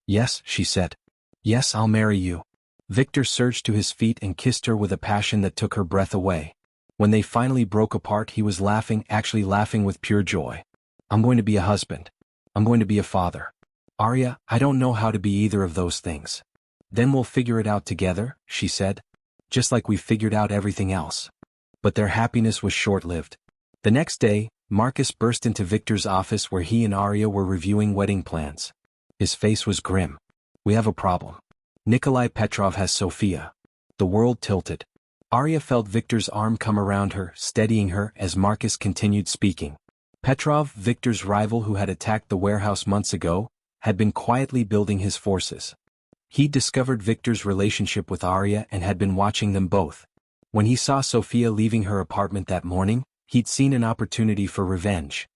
"Yes," she said. "Yes, I'll marry you." Viktor surged to his feet and kissed her with a passion that took her breath away. When they finally broke apart, he was laughing, actually laughing with pure joy. "I'm going to be a husband. I'm going to be a father. Aria, I don't know how to be either of those things." "Then we'll figure it out together," she said. "Just like we figured out everything else." But their happiness was short-lived. The next day, Marcus burst into Viktor's office where he and Aria were reviewing wedding plans. His face was grim. "We have a problem. Nikolai Petrov has Sofia." The world tilted. Aria felt Viktor's arm come around her, steadying her as Marcus continued speaking. Petrov, Viktor's rival who had attacked the warehouse months ago, had been quietly building his forces. He discovered Viktor's relationship with Aria and had been watching them both. When he saw Sofia leaving her apartment that morning, he'd seen an opportunity for revenge.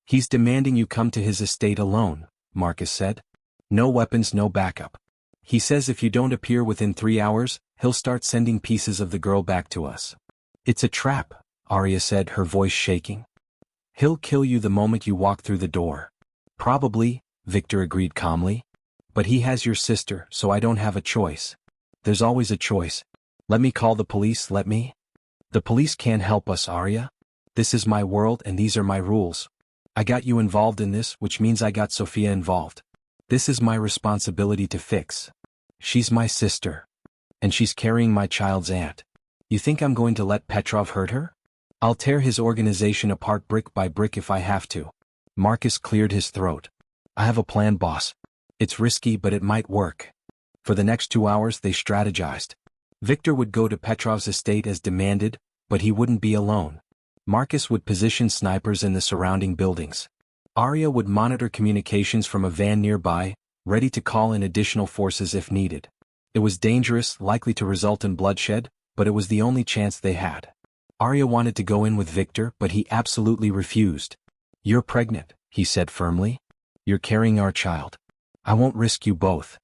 "He's demanding you come to his estate alone," Marcus said. "No weapons, no backup. He says if you don't appear within 3 hours, he'll start sending pieces of the girl back to us." "It's a trap," Aria said, her voice shaking. "He'll kill you the moment you walk through the door." "Probably," Viktor agreed calmly. "But he has your sister, so I don't have a choice." "There's always a choice. Let me call the police, let me." "The police can't help us, Aria. This is my world and these are my rules. I got you involved in this, which means I got Sofia involved. This is my responsibility to fix. She's my sister. And she's carrying my child's aunt. You think I'm going to let Petrov hurt her? I'll tear his organization apart brick by brick if I have to." Marcus cleared his throat. "I have a plan, boss. It's risky, but it might work." For the next 2 hours they strategized. Viktor would go to Petrov's estate as demanded, but he wouldn't be alone. Marcus would position snipers in the surrounding buildings. Aria would monitor communications from a van nearby, ready to call in additional forces if needed. It was dangerous, likely to result in bloodshed, but it was the only chance they had. Aria wanted to go in with Viktor, but he absolutely refused. "You're pregnant," he said firmly. "You're carrying our child. I won't risk you both.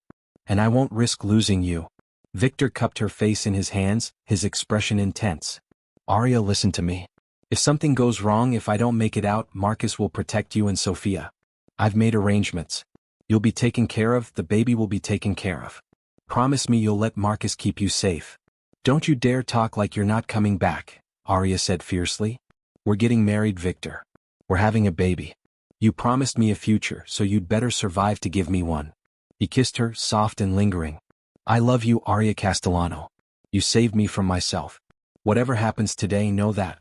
And I won't risk losing you." Viktor cupped her face in his hands, his expression intense. "Aria, listen to me. If something goes wrong, if I don't make it out, Marcus will protect you and Sofia. I've made arrangements. You'll be taken care of, the baby will be taken care of. Promise me you'll let Marcus keep you safe. Don't you dare talk like you're not coming back," Aria said fiercely. "We're getting married, Viktor. We're having a baby. You promised me a future, so you'd better survive to give me one." He kissed her, soft and lingering. "I love you, Aria Castellano. You saved me from myself. Whatever happens today, know that.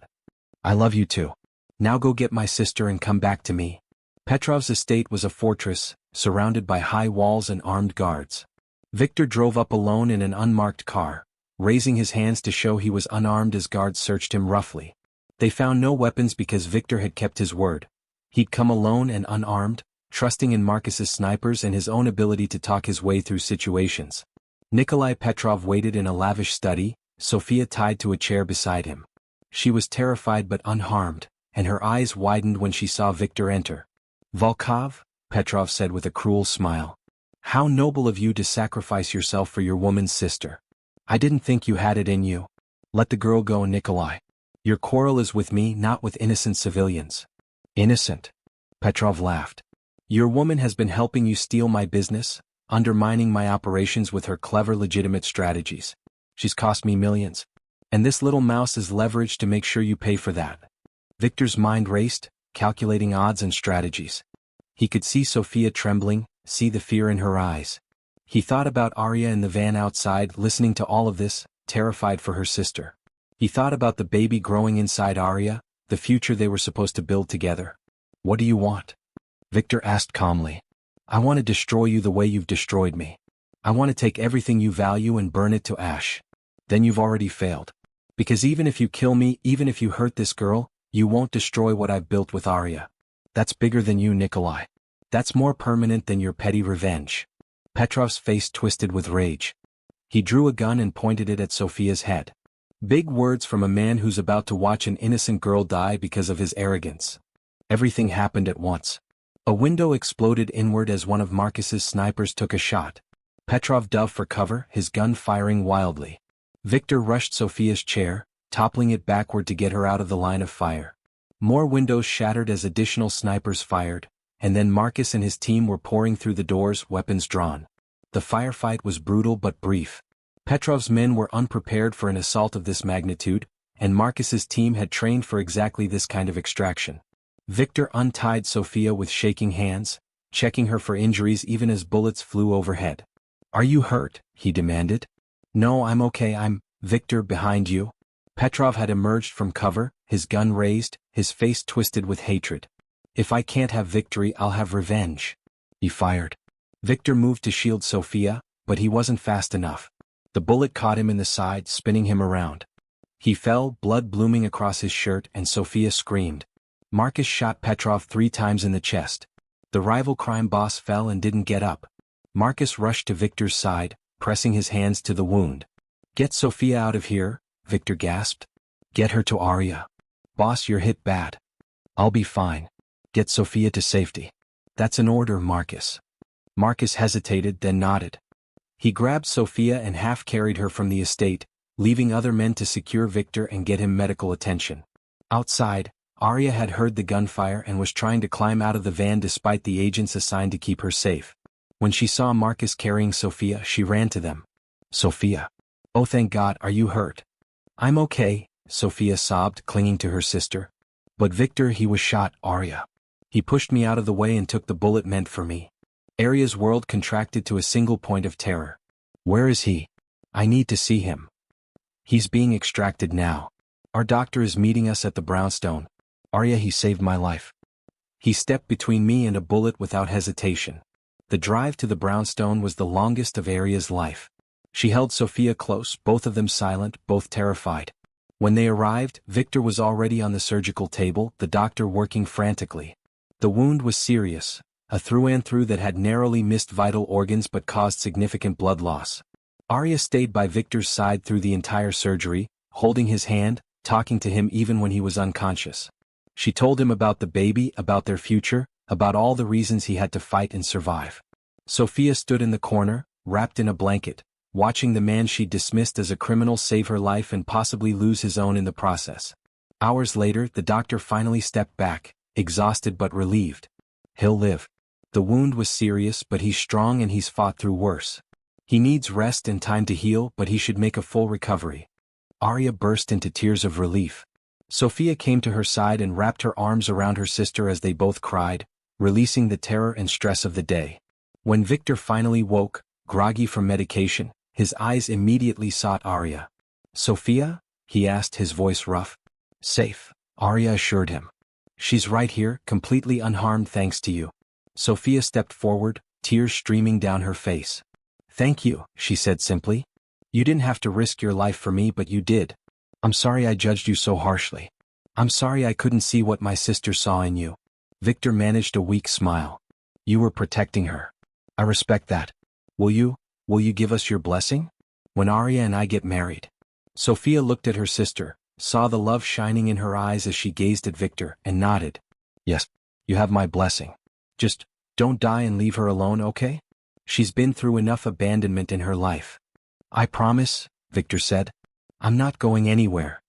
I love you too. Now go get my sister and come back to me." Petrov's estate was a fortress, surrounded by high walls and armed guards. Viktor drove up alone in an unmarked car, raising his hands to show he was unarmed as guards searched him roughly. They found no weapons because Viktor had kept his word. He'd come alone and unarmed, trusting in Marcus's snipers and his own ability to talk his way through situations. Nikolai Petrov waited in a lavish study, Sofia tied to a chair beside him. She was terrified but unharmed, and her eyes widened when she saw Viktor enter. "Volkov," Petrov said with a cruel smile. "How noble of you to sacrifice yourself for your woman's sister. I didn't think you had it in you. Let the girl go, Nikolai. Your quarrel is with me, not with innocent civilians." "Innocent?" Petrov laughed. "Your woman has been helping you steal my business, undermining my operations with her clever legitimate strategies. She's cost me millions. And this little mouse is leveraged to make sure you pay for that." Viktor's mind raced, calculating odds and strategies. He could see Sofia trembling, see the fear in her eyes. He thought about Aria in the van outside, listening to all of this, terrified for her sister. He thought about the baby growing inside Aria, the future they were supposed to build together. "What do you want?" Viktor asked calmly. "I want to destroy you the way you've destroyed me. I want to take everything you value and burn it to ash. Then you've already failed. Because even if you kill me, even if you hurt this girl, you won't destroy what I've built with Aria. That's bigger than you, Nikolai. That's more permanent than your petty revenge." Petrov's face twisted with rage. He drew a gun and pointed it at Sofia's head. Big words from a man who's about to watch an innocent girl die because of his arrogance. Everything happened at once. A window exploded inward as one of Marcus's snipers took a shot. Petrov dove for cover, his gun firing wildly. Viktor rushed Sofia's chair, toppling it backward to get her out of the line of fire. More windows shattered as additional snipers fired, and then Marcus and his team were pouring through the doors, weapons drawn. The firefight was brutal but brief. Petrov's men were unprepared for an assault of this magnitude, and Marcus's team had trained for exactly this kind of extraction. Viktor untied Sofia with shaking hands, checking her for injuries even as bullets flew overhead. "Are you hurt?" he demanded. "No, I'm okay. Viktor, behind you." Petrov had emerged from cover, his gun raised, his face twisted with hatred. "If I can't have victory, I'll have revenge." He fired. Viktor moved to shield Sofia, but he wasn't fast enough. The bullet caught him in the side, spinning him around. He fell, blood blooming across his shirt, and Sofia screamed. Marcus shot Petrov 3 times in the chest. The rival crime boss fell and didn't get up. Marcus rushed to Viktor's side, pressing his hands to the wound. "Get Sofia out of here," Viktor gasped. "Get her to Aria." "Boss, you're hit bad." "I'll be fine. Get Sofia to safety." "That's an order, Marcus." Marcus hesitated, then nodded. He grabbed Sofia and half-carried her from the estate, leaving other men to secure Viktor and get him medical attention. Outside, Aria had heard the gunfire and was trying to climb out of the van despite the agents assigned to keep her safe. When she saw Marcus carrying Sofia, she ran to them. "Sofia. Oh, thank God, are you hurt?" "I'm okay," Sofia sobbed, clinging to her sister. "But Viktor, he was shot, Aria. He pushed me out of the way and took the bullet meant for me." Aria's world contracted to a single point of terror. "Where is he? I need to see him." "He's being extracted now. Our doctor is meeting us at the brownstone. Aria, he saved my life. He stepped between me and a bullet without hesitation." The drive to the brownstone was the longest of Aria's life. She held Sofia close, both of them silent, both terrified. When they arrived, Viktor was already on the surgical table, the doctor working frantically. The wound was serious, a through-and-through that had narrowly missed vital organs but caused significant blood loss. Aria stayed by Viktor's side through the entire surgery, holding his hand, talking to him even when he was unconscious. She told him about the baby, about their future, about all the reasons he had to fight and survive. Sofia stood in the corner, wrapped in a blanket, watching the man she'd dismissed as a criminal save her life and possibly lose his own in the process. Hours later, the doctor finally stepped back, exhausted but relieved. "He'll live. The wound was serious, but he's strong and he's fought through worse. He needs rest and time to heal, but he should make a full recovery." Aria burst into tears of relief. Sofia came to her side and wrapped her arms around her sister as they both cried, releasing the terror and stress of the day. When Viktor finally woke, groggy from medication, his eyes immediately sought Aria. "Sofia?" he asked, his voice rough. "Safe," Aria assured him. She's right here, completely unharmed thanks to you. Sophia stepped forward, tears streaming down her face. Thank you, she said simply. You didn't have to risk your life for me, but you did. I'm sorry I judged you so harshly. I'm sorry I couldn't see what my sister saw in you. Viktor managed a weak smile. You were protecting her. I respect that. Will you give us your blessing? When Aria and I get married. Sophia looked at her sister, saw the love shining in her eyes as she gazed at Viktor, and nodded. Yes, you have my blessing. Just don't die and leave her alone, okay? She's been through enough abandonment in her life. I promise, Viktor said. I'm not going anywhere.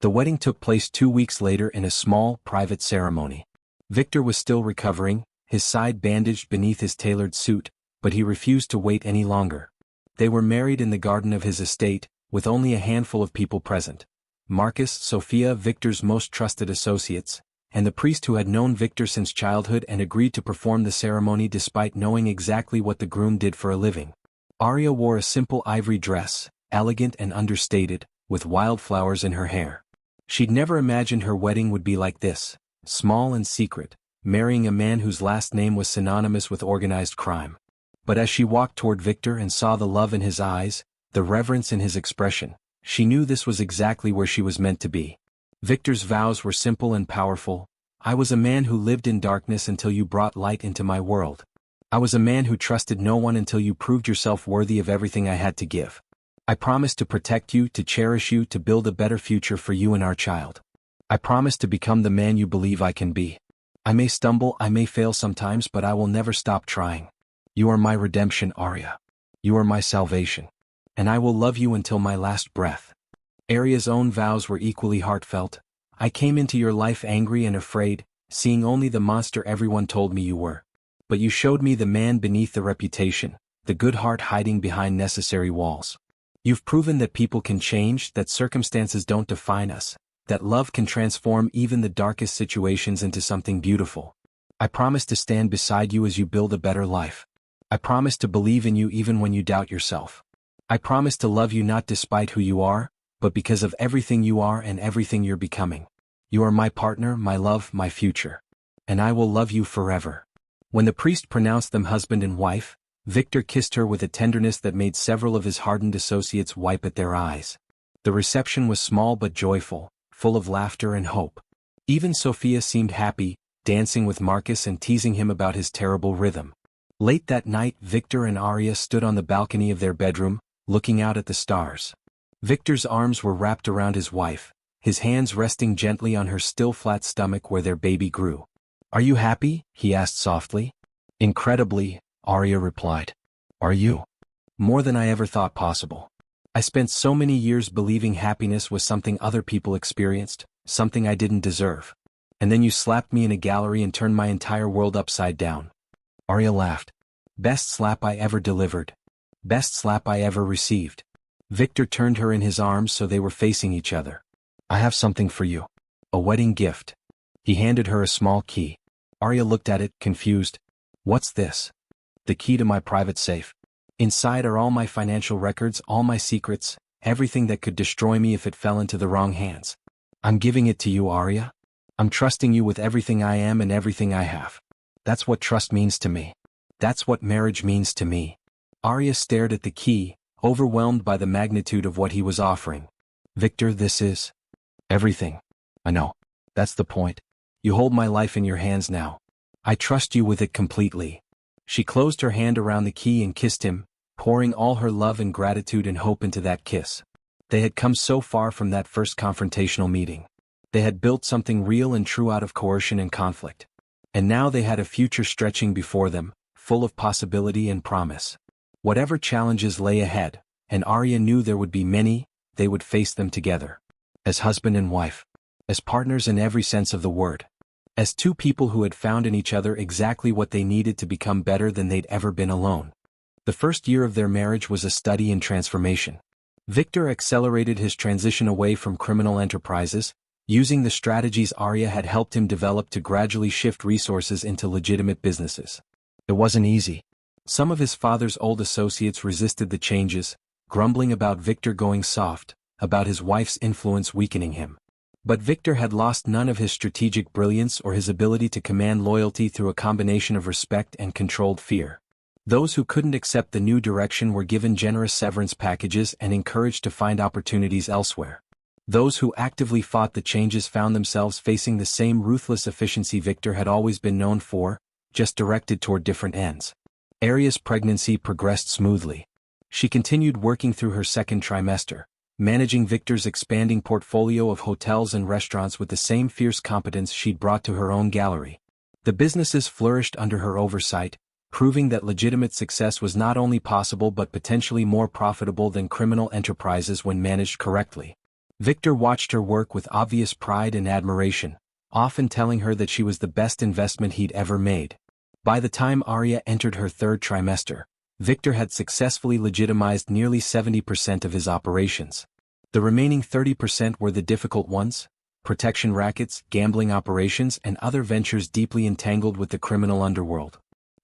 The wedding took place 2 weeks later in a small, private ceremony. Viktor was still recovering, his side bandaged beneath his tailored suit, but he refused to wait any longer. They were married in the garden of his estate, with only a handful of people present. Marcus, Sophia, Viktor's most trusted associates, and the priest who had known Viktor since childhood and agreed to perform the ceremony despite knowing exactly what the groom did for a living. Aria wore a simple ivory dress, elegant and understated, with wildflowers in her hair. She'd never imagined her wedding would be like this, small and secret, marrying a man whose last name was synonymous with organized crime. But as she walked toward Viktor and saw the love in his eyes, the reverence in his expression, she knew this was exactly where she was meant to be. Viktor's vows were simple and powerful. I was a man who lived in darkness until you brought light into my world. I was a man who trusted no one until you proved yourself worthy of everything I had to give. I promised to protect you, to cherish you, to build a better future for you and our child. I promise to become the man you believe I can be. I may stumble, I may fail sometimes, but I will never stop trying. You are my redemption, Aria. You are my salvation. And I will love you until my last breath. Aria's own vows were equally heartfelt. I came into your life angry and afraid, seeing only the monster everyone told me you were. But you showed me the man beneath the reputation, the good heart hiding behind necessary walls. You've proven that people can change, that circumstances don't define us, that love can transform even the darkest situations into something beautiful. I promise to stand beside you as you build a better life. I promise to believe in you even when you doubt yourself. I promise to love you not despite who you are, but because of everything you are and everything you're becoming. You are my partner, my love, my future. And I will love you forever. When the priest pronounced them husband and wife, Viktor kissed her with a tenderness that made several of his hardened associates wipe at their eyes. The reception was small but joyful, full of laughter and hope. Even Sophia seemed happy, dancing with Marcus and teasing him about his terrible rhythm. Late that night, Viktor and Aria stood on the balcony of their bedroom, looking out at the stars. Viktor's arms were wrapped around his wife, his hands resting gently on her still flat stomach where their baby grew. Are you happy? He asked softly. Incredibly, Aria replied. Are you? More than I ever thought possible. I spent so many years believing happiness was something other people experienced, something I didn't deserve. And then you slapped me in a gallery and turned my entire world upside down. Aria laughed. Best slap I ever delivered. Best slap I ever received. Viktor turned her in his arms so they were facing each other. I have something for you. A wedding gift. He handed her a small key. Aria looked at it, confused. What's this? The key to my private safe. Inside are all my financial records, all my secrets, everything that could destroy me if it fell into the wrong hands. I'm giving it to you, Aria. I'm trusting you with everything I am and everything I have. That's what trust means to me. That's what marriage means to me. Aria stared at the key, overwhelmed by the magnitude of what he was offering. Viktor, this is everything. I know. That's the point. You hold my life in your hands now. I trust you with it completely. She closed her hand around the key and kissed him, pouring all her love and gratitude and hope into that kiss. They had come so far from that first confrontational meeting. They had built something real and true out of coercion and conflict. And now they had a future stretching before them, full of possibility and promise. Whatever challenges lay ahead, and Aria knew there would be many, they would face them together. As husband and wife. As partners in every sense of the word. As two people who had found in each other exactly what they needed to become better than they'd ever been alone. The first year of their marriage was a study in transformation. Viktor accelerated his transition away from criminal enterprises, using the strategies Aria had helped him develop to gradually shift resources into legitimate businesses. It wasn't easy. Some of his father's old associates resisted the changes, grumbling about Viktor going soft, about his wife's influence weakening him. But Viktor had lost none of his strategic brilliance or his ability to command loyalty through a combination of respect and controlled fear. Those who couldn't accept the new direction were given generous severance packages and encouraged to find opportunities elsewhere. Those who actively fought the changes found themselves facing the same ruthless efficiency Viktor had always been known for, just directed toward different ends. Aria's pregnancy progressed smoothly. She continued working through her second trimester, managing Viktor's expanding portfolio of hotels and restaurants with the same fierce competence she'd brought to her own gallery. The businesses flourished under her oversight, proving that legitimate success was not only possible but potentially more profitable than criminal enterprises when managed correctly. Viktor watched her work with obvious pride and admiration, often telling her that she was the best investment he'd ever made. By the time Aria entered her third trimester, Viktor had successfully legitimized nearly 70% of his operations. The remaining 30% were the difficult ones: protection rackets, gambling operations, and other ventures deeply entangled with the criminal underworld.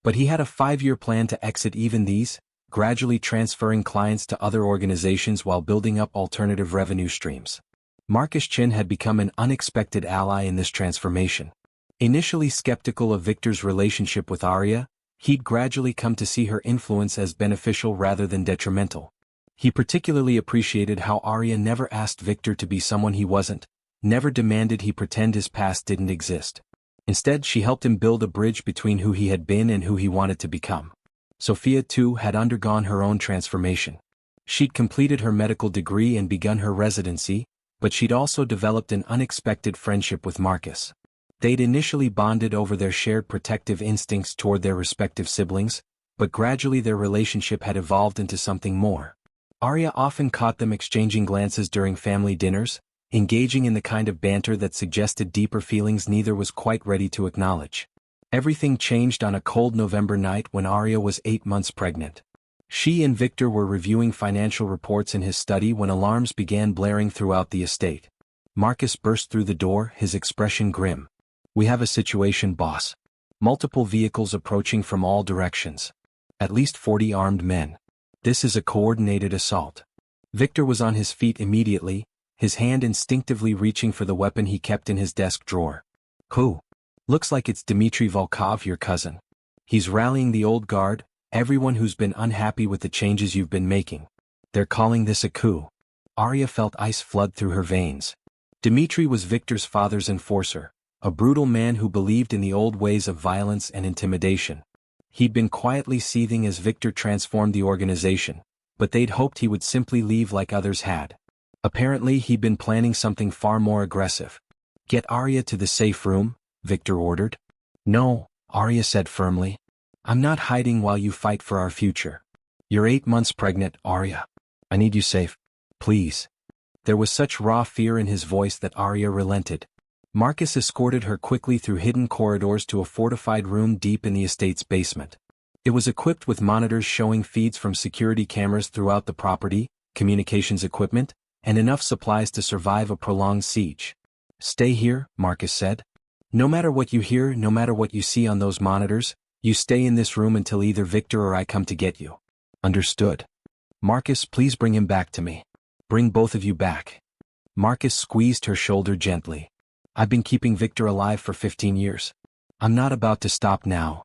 But he had a 5-year plan to exit even these, gradually transferring clients to other organizations while building up alternative revenue streams. Marcus Chin had become an unexpected ally in this transformation. Initially skeptical of Viktor's relationship with Aria, he'd gradually come to see her influence as beneficial rather than detrimental. He particularly appreciated how Aria never asked Viktor to be someone he wasn't, never demanded he pretend his past didn't exist. Instead, she helped him build a bridge between who he had been and who he wanted to become. Sophia, too, had undergone her own transformation. She'd completed her medical degree and begun her residency, but she'd also developed an unexpected friendship with Marcus. They'd initially bonded over their shared protective instincts toward their respective siblings, but gradually their relationship had evolved into something more. Aria often caught them exchanging glances during family dinners, engaging in the kind of banter that suggested deeper feelings neither was quite ready to acknowledge. Everything changed on a cold November night when Aria was 8 months pregnant. She and Viktor were reviewing financial reports in his study when alarms began blaring throughout the estate. Marcus burst through the door, his expression grim. "We have a situation, boss. Multiple vehicles approaching from all directions. At least 40 armed men. This is a coordinated assault." Viktor was on his feet immediately, his hand instinctively reaching for the weapon he kept in his desk drawer. "Who?" "Looks like it's Dmitry Volkov, your cousin. He's rallying the old guard, everyone who's been unhappy with the changes you've been making. They're calling this a coup." Aria felt ice flood through her veins. Dmitry was Viktor's father's enforcer, a brutal man who believed in the old ways of violence and intimidation. He'd been quietly seething as Viktor transformed the organization, but they'd hoped he would simply leave like others had. Apparently he'd been planning something far more aggressive. "Get Aria to the safe room," Viktor ordered. "No," Aria said firmly. "I'm not hiding while you fight for our future. You're 8 months pregnant, Aria. I need you safe. Please." There was such raw fear in his voice that Aria relented. Marcus escorted her quickly through hidden corridors to a fortified room deep in the estate's basement. It was equipped with monitors showing feeds from security cameras throughout the property, communications equipment, and enough supplies to survive a prolonged siege. "Stay here," Marcus said. "No matter what you hear, no matter what you see on those monitors, you stay in this room until either Viktor or I come to get you." "Understood." "Marcus, please bring him back to me. Bring both of you back." Marcus squeezed her shoulder gently. "I've been keeping Viktor alive for 15 years. I'm not about to stop now."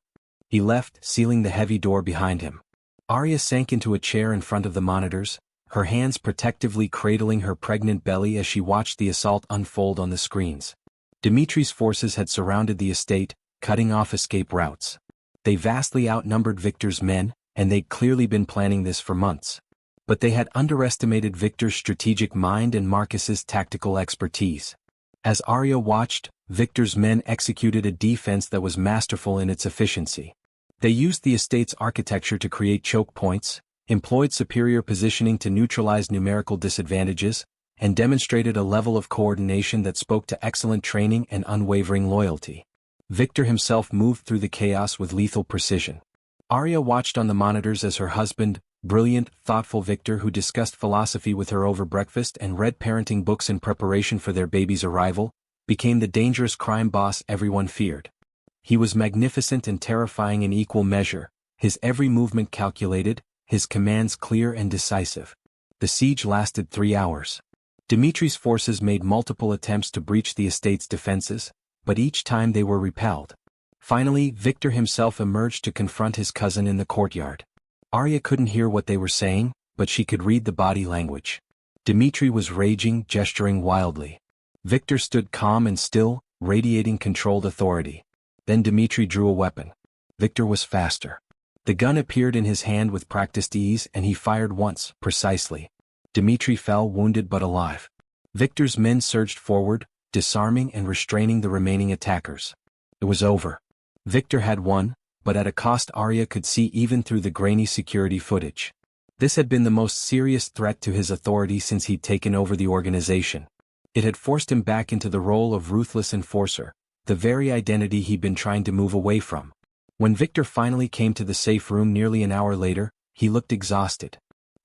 He left, sealing the heavy door behind him. Aria sank into a chair in front of the monitors, her hands protectively cradling her pregnant belly as she watched the assault unfold on the screens. Dimitri's forces had surrounded the estate, cutting off escape routes. They vastly outnumbered Viktor's men, and they'd clearly been planning this for months. But they had underestimated Viktor's strategic mind and Marcus's tactical expertise. As Aria watched, Viktor's men executed a defense that was masterful in its efficiency. They used the estate's architecture to create choke points, employed superior positioning to neutralize numerical disadvantages, and demonstrated a level of coordination that spoke to excellent training and unwavering loyalty. Viktor himself moved through the chaos with lethal precision. Aria watched on the monitors as her husband, brilliant, thoughtful Viktor, who discussed philosophy with her over breakfast and read parenting books in preparation for their baby's arrival, became the dangerous crime boss everyone feared. He was magnificent and terrifying in equal measure, his every movement calculated, his commands clear and decisive. The siege lasted 3 hours. Dimitri's forces made multiple attempts to breach the estate's defenses, but each time they were repelled. Finally, Viktor himself emerged to confront his cousin in the courtyard. Aria couldn't hear what they were saying, but she could read the body language. Dimitri was raging, gesturing wildly. Viktor stood calm and still, radiating controlled authority. Then Dimitri drew a weapon. Viktor was faster. The gun appeared in his hand with practiced ease and he fired once, precisely. Dimitri fell wounded but alive. Viktor's men surged forward, disarming and restraining the remaining attackers. It was over. Viktor had won, but at a cost Aria could see even through the grainy security footage. This had been the most serious threat to his authority since he'd taken over the organization. It had forced him back into the role of ruthless enforcer, the very identity he'd been trying to move away from. When Viktor finally came to the safe room nearly an hour later, he looked exhausted.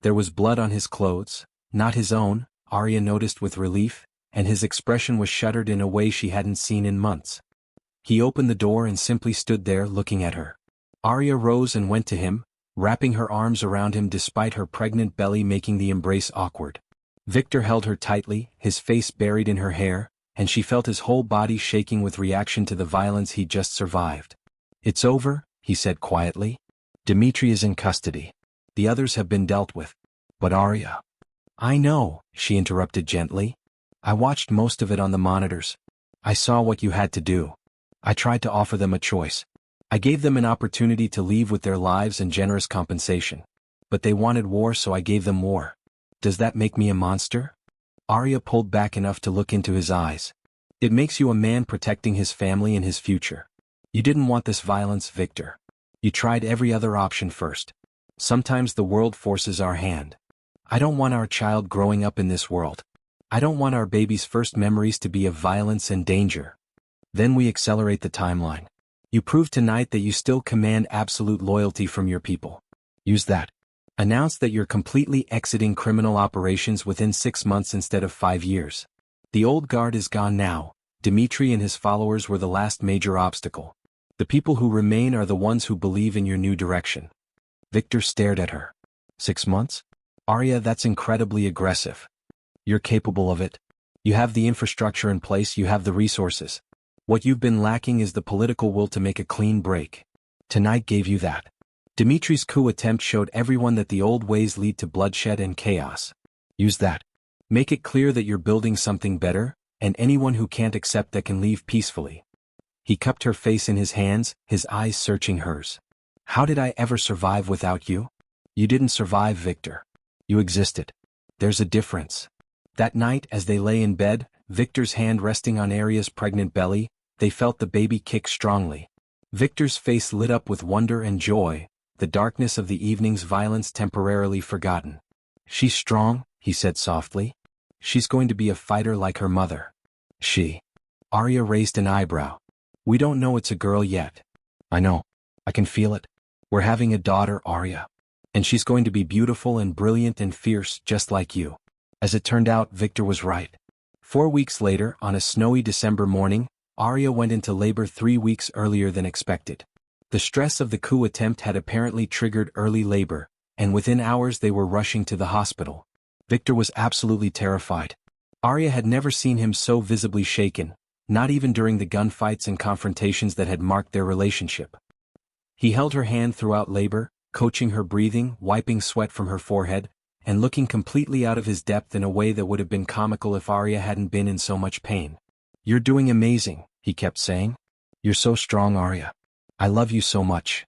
There was blood on his clothes, not his own, Aria noticed with relief, and his expression was shuttered in a way she hadn't seen in months. He opened the door and simply stood there looking at her. Aria rose and went to him, wrapping her arms around him despite her pregnant belly making the embrace awkward. Viktor held her tightly, his face buried in her hair, and she felt his whole body shaking with reaction to the violence he'd just survived. "It's over," he said quietly. "Dimitri is in custody. The others have been dealt with. But Aria—" "I know," she interrupted gently. "I watched most of it on the monitors. I saw what you had to do. I tried to offer them a choice. I gave them an opportunity to leave with their lives and generous compensation. But they wanted war, so I gave them war. Does that make me a monster?" Aria pulled back enough to look into his eyes. "It makes you a man protecting his family and his future. You didn't want this violence, Viktor. You tried every other option first. Sometimes the world forces our hand. I don't want our child growing up in this world. I don't want our baby's first memories to be of violence and danger. Then we accelerate the timeline. You proved tonight that you still command absolute loyalty from your people. Use that. Announce that you're completely exiting criminal operations within 6 months instead of 5 years. The old guard is gone now. Dimitri and his followers were the last major obstacle. The people who remain are the ones who believe in your new direction." Viktor stared at her. 6 months? Aria, that's incredibly aggressive. You're capable of it. You have the infrastructure in place, you have the resources. What you've been lacking is the political will to make a clean break. Tonight gave you that. Dimitri's coup attempt showed everyone that the old ways lead to bloodshed and chaos. Use that. Make it clear that you're building something better, and anyone who can't accept that can leave peacefully. He cupped her face in his hands, his eyes searching hers. "How did I ever survive without you?" "You didn't survive, Viktor. You existed. There's a difference." That night, as they lay in bed, Viktor's hand resting on Aria's pregnant belly, they felt the baby kick strongly. Viktor's face lit up with wonder and joy, the darkness of the evening's violence temporarily forgotten. "She's strong," he said softly. "She's going to be a fighter like her mother." "She?" Aria raised an eyebrow. "We don't know it's a girl yet." "I know. I can feel it. We're having a daughter, Aria. And she's going to be beautiful and brilliant and fierce just like you." As it turned out, Viktor was right. 4 weeks later, on a snowy December morning, Aria went into labor 3 weeks earlier than expected. The stress of the coup attempt had apparently triggered early labor, and within hours they were rushing to the hospital. Viktor was absolutely terrified. Aria had never seen him so visibly shaken, not even during the gunfights and confrontations that had marked their relationship. He held her hand throughout labor, coaching her breathing, wiping sweat from her forehead, and looking completely out of his depth in a way that would have been comical if Aria hadn't been in so much pain. "You're doing amazing," he kept saying. "You're so strong, Aria. I love you so much."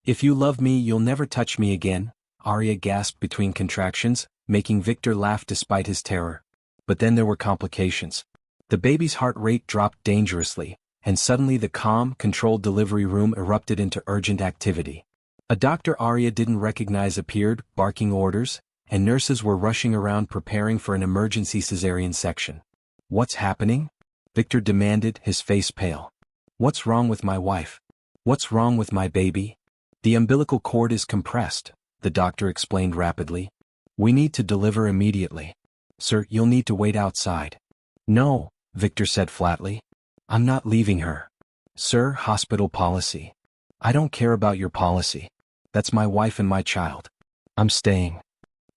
"If you love me, you'll never touch me again," Aria gasped between contractions, making Viktor laugh despite his terror. But then there were complications. The baby's heart rate dropped dangerously, and suddenly the calm, controlled delivery room erupted into urgent activity. A doctor Aria didn't recognize appeared, barking orders, and nurses were rushing around preparing for an emergency cesarean section. "What's happening?" Viktor demanded, his face pale. "What's wrong with my wife? What's wrong with my baby?" "The umbilical cord is compressed," the doctor explained rapidly. "We need to deliver immediately. Sir, you'll need to wait outside." "No," Viktor said flatly. "I'm not leaving her." "Sir, hospital policy." "I don't care about your policy. That's my wife and my child. I'm staying."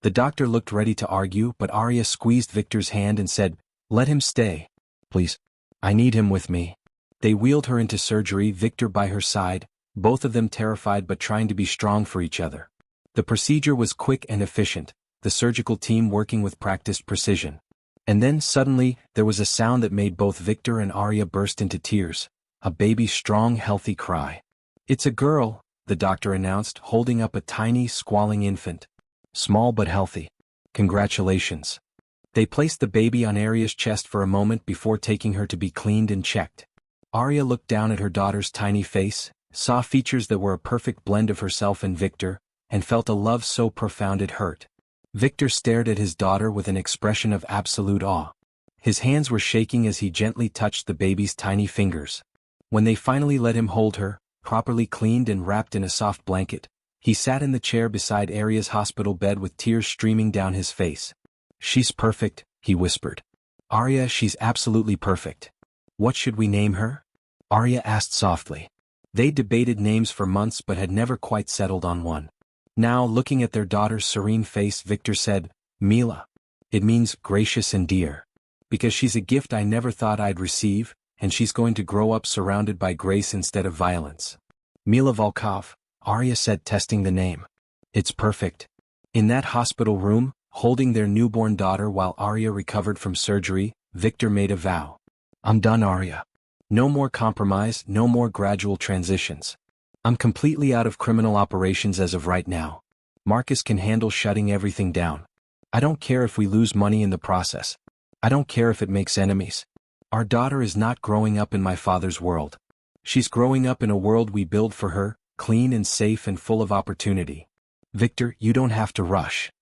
The doctor looked ready to argue, but Aria squeezed Viktor's hand and said, "Let him stay. Please. I need him with me." They wheeled her into surgery, Viktor by her side, both of them terrified but trying to be strong for each other. The procedure was quick and efficient, the surgical team working with practiced precision. And then, suddenly, there was a sound that made both Viktor and Aria burst into tears, a baby's strong, healthy cry. "It's a girl," the doctor announced, holding up a tiny, squalling infant. "Small but healthy. Congratulations." They placed the baby on Aria's chest for a moment before taking her to be cleaned and checked. Aria looked down at her daughter's tiny face, saw features that were a perfect blend of herself and Viktor, and felt a love so profound it hurt. Viktor stared at his daughter with an expression of absolute awe. His hands were shaking as he gently touched the baby's tiny fingers. When they finally let him hold her, properly cleaned and wrapped in a soft blanket, he sat in the chair beside Aria's hospital bed with tears streaming down his face. "She's perfect," he whispered. "Aria, she's absolutely perfect." "What should we name her?" Aria asked softly. They debated names for months but had never quite settled on one. Now, looking at their daughter's serene face, Viktor said, "Mila. It means gracious and dear. Because she's a gift I never thought I'd receive, and she's going to grow up surrounded by grace instead of violence." "Mila Volkov," Aria said, testing the name. "It's perfect." In that hospital room, holding their newborn daughter while Aria recovered from surgery, Viktor made a vow. "I'm done, Aria. No more compromise, no more gradual transitions. I'm completely out of criminal operations as of right now. Marcus can handle shutting everything down. I don't care if we lose money in the process. I don't care if it makes enemies. Our daughter is not growing up in my father's world. She's growing up in a world we build for her, clean and safe and full of opportunity. Viktor, you don't have to rush."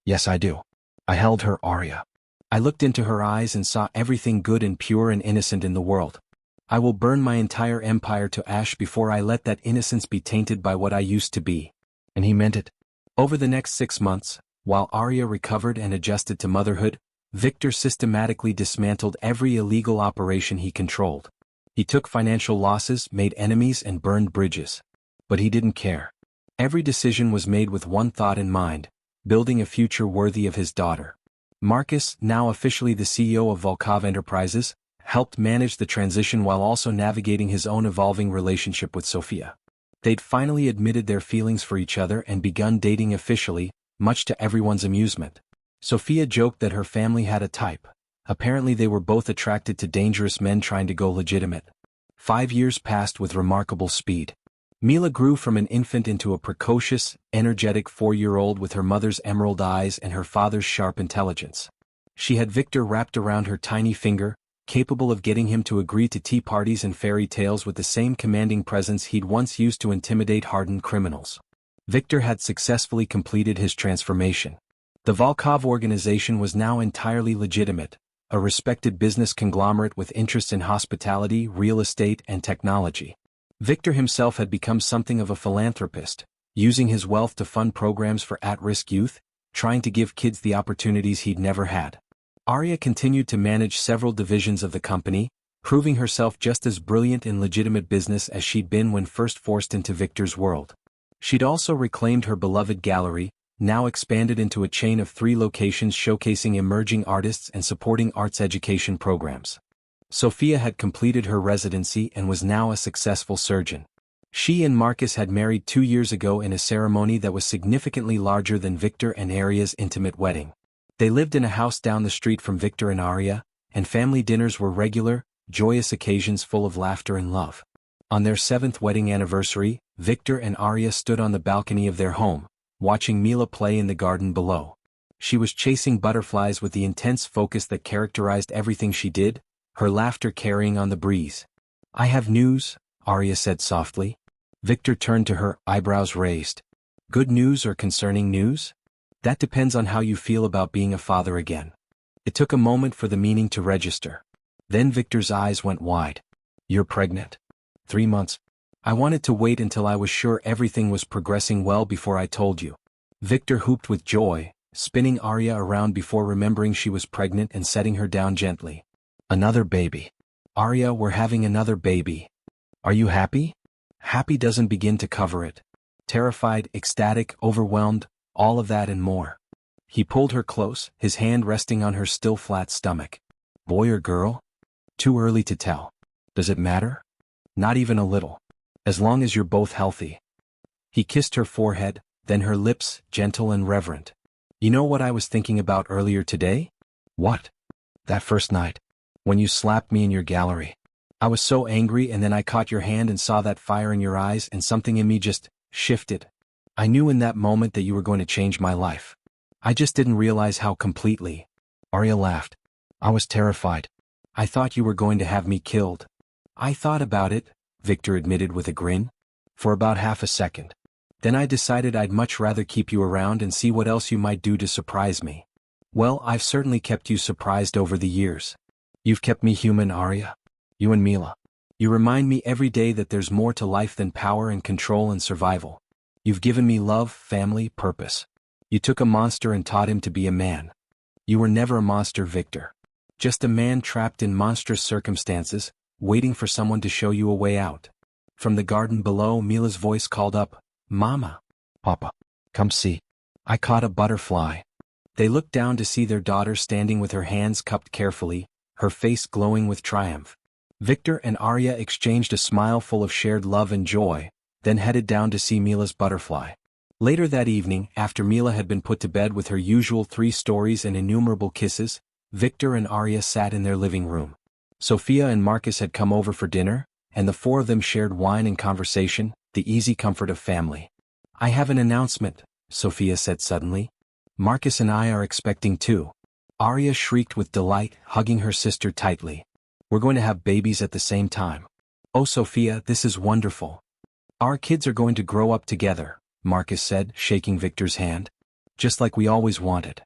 "Yes, I do." I held her, Aria. I looked into her eyes and saw everything good and pure and innocent in the world. I will burn my entire empire to ash before I let that innocence be tainted by what I used to be. And he meant it. Over the next 6 months, while Aria recovered and adjusted to motherhood, Viktor systematically dismantled every illegal operation he controlled. He took financial losses, made enemies and burned bridges. But he didn't care. Every decision was made with one thought in mind: building a future worthy of his daughter. Marcus, now officially the CEO of Volkov Enterprises, helped manage the transition while also navigating his own evolving relationship with Sofia. They'd finally admitted their feelings for each other and begun dating officially, much to everyone's amusement. Sofia joked that her family had a type. Apparently they were both attracted to dangerous men trying to go legitimate. 5 years passed with remarkable speed. Mila grew from an infant into a precocious, energetic 4-year-old with her mother's emerald eyes and her father's sharp intelligence. She had Viktor wrapped around her tiny finger, capable of getting him to agree to tea parties and fairy tales with the same commanding presence he'd once used to intimidate hardened criminals. Viktor had successfully completed his transformation. The Volkov organization was now entirely legitimate, a respected business conglomerate with interests in hospitality, real estate, and technology. Viktor himself had become something of a philanthropist, using his wealth to fund programs for at-risk youth, trying to give kids the opportunities he'd never had. Aria continued to manage several divisions of the company, proving herself just as brilliant in legitimate business as she'd been when first forced into Viktor's world. She'd also reclaimed her beloved gallery, now expanded into a chain of 3 locations showcasing emerging artists and supporting arts education programs. Sofia had completed her residency and was now a successful surgeon. She and Marcus had married 2 years ago in a ceremony that was significantly larger than Viktor and Aria's intimate wedding. They lived in a house down the street from Viktor and Aria, and family dinners were regular, joyous occasions full of laughter and love. On their 7th wedding anniversary, Viktor and Aria stood on the balcony of their home, watching Mila play in the garden below. She was chasing butterflies with the intense focus that characterized everything she did, her laughter carrying on the breeze. "I have news," Aria said softly. Viktor turned to her, eyebrows raised. "Good news or concerning news? That depends on how you feel about being a father again." It took a moment for the meaning to register. Then Viktor's eyes went wide. "You're pregnant." 3 months. "I wanted to wait until I was sure everything was progressing well before I told you." Viktor whooped with joy, spinning Aria around before remembering she was pregnant and setting her down gently. "Another baby. Aria, we're having another baby. Are you happy?" Happy doesn't begin to cover it. Terrified, ecstatic, overwhelmed, all of that and more. He pulled her close, his hand resting on her still flat stomach. Boy or girl? Too early to tell. Does it matter? Not even a little. As long as you're both healthy. He kissed her forehead, then her lips, gentle and reverent. You know what I was thinking about earlier today? What? That first night. When you slapped me in your gallery. I was so angry, and then I caught your hand and saw that fire in your eyes, and something in me just shifted. I knew in that moment that you were going to change my life. I just didn't realize how completely. Aria laughed. I was terrified. I thought you were going to have me killed. I thought about it, Viktor admitted with a grin. For about half a second. Then I decided I'd much rather keep you around and see what else you might do to surprise me. Well, I've certainly kept you surprised over the years. You've kept me human, Aria. You and Mila. You remind me every day that there's more to life than power and control and survival. You've given me love, family, purpose. You took a monster and taught him to be a man. You were never a monster, Viktor. Just a man trapped in monstrous circumstances, waiting for someone to show you a way out. From the garden below, Mila's voice called up, Mama. Papa. Come see. I caught a butterfly. They looked down to see their daughter standing with her hands cupped carefully, her face glowing with triumph. Viktor and Aria exchanged a smile full of shared love and joy, then headed down to see Mila's butterfly. Later that evening, after Mila had been put to bed with her usual 3 stories and innumerable kisses, Viktor and Aria sat in their living room. Sophia and Marcus had come over for dinner, and the 4 of them shared wine and conversation, the easy comfort of family. I have an announcement, Sophia said suddenly. Marcus and I are expecting too. Aria shrieked with delight, hugging her sister tightly. We're going to have babies at the same time. Oh, Sophia, this is wonderful. Our kids are going to grow up together, Marcus said, shaking Viktor's hand. Just like we always wanted.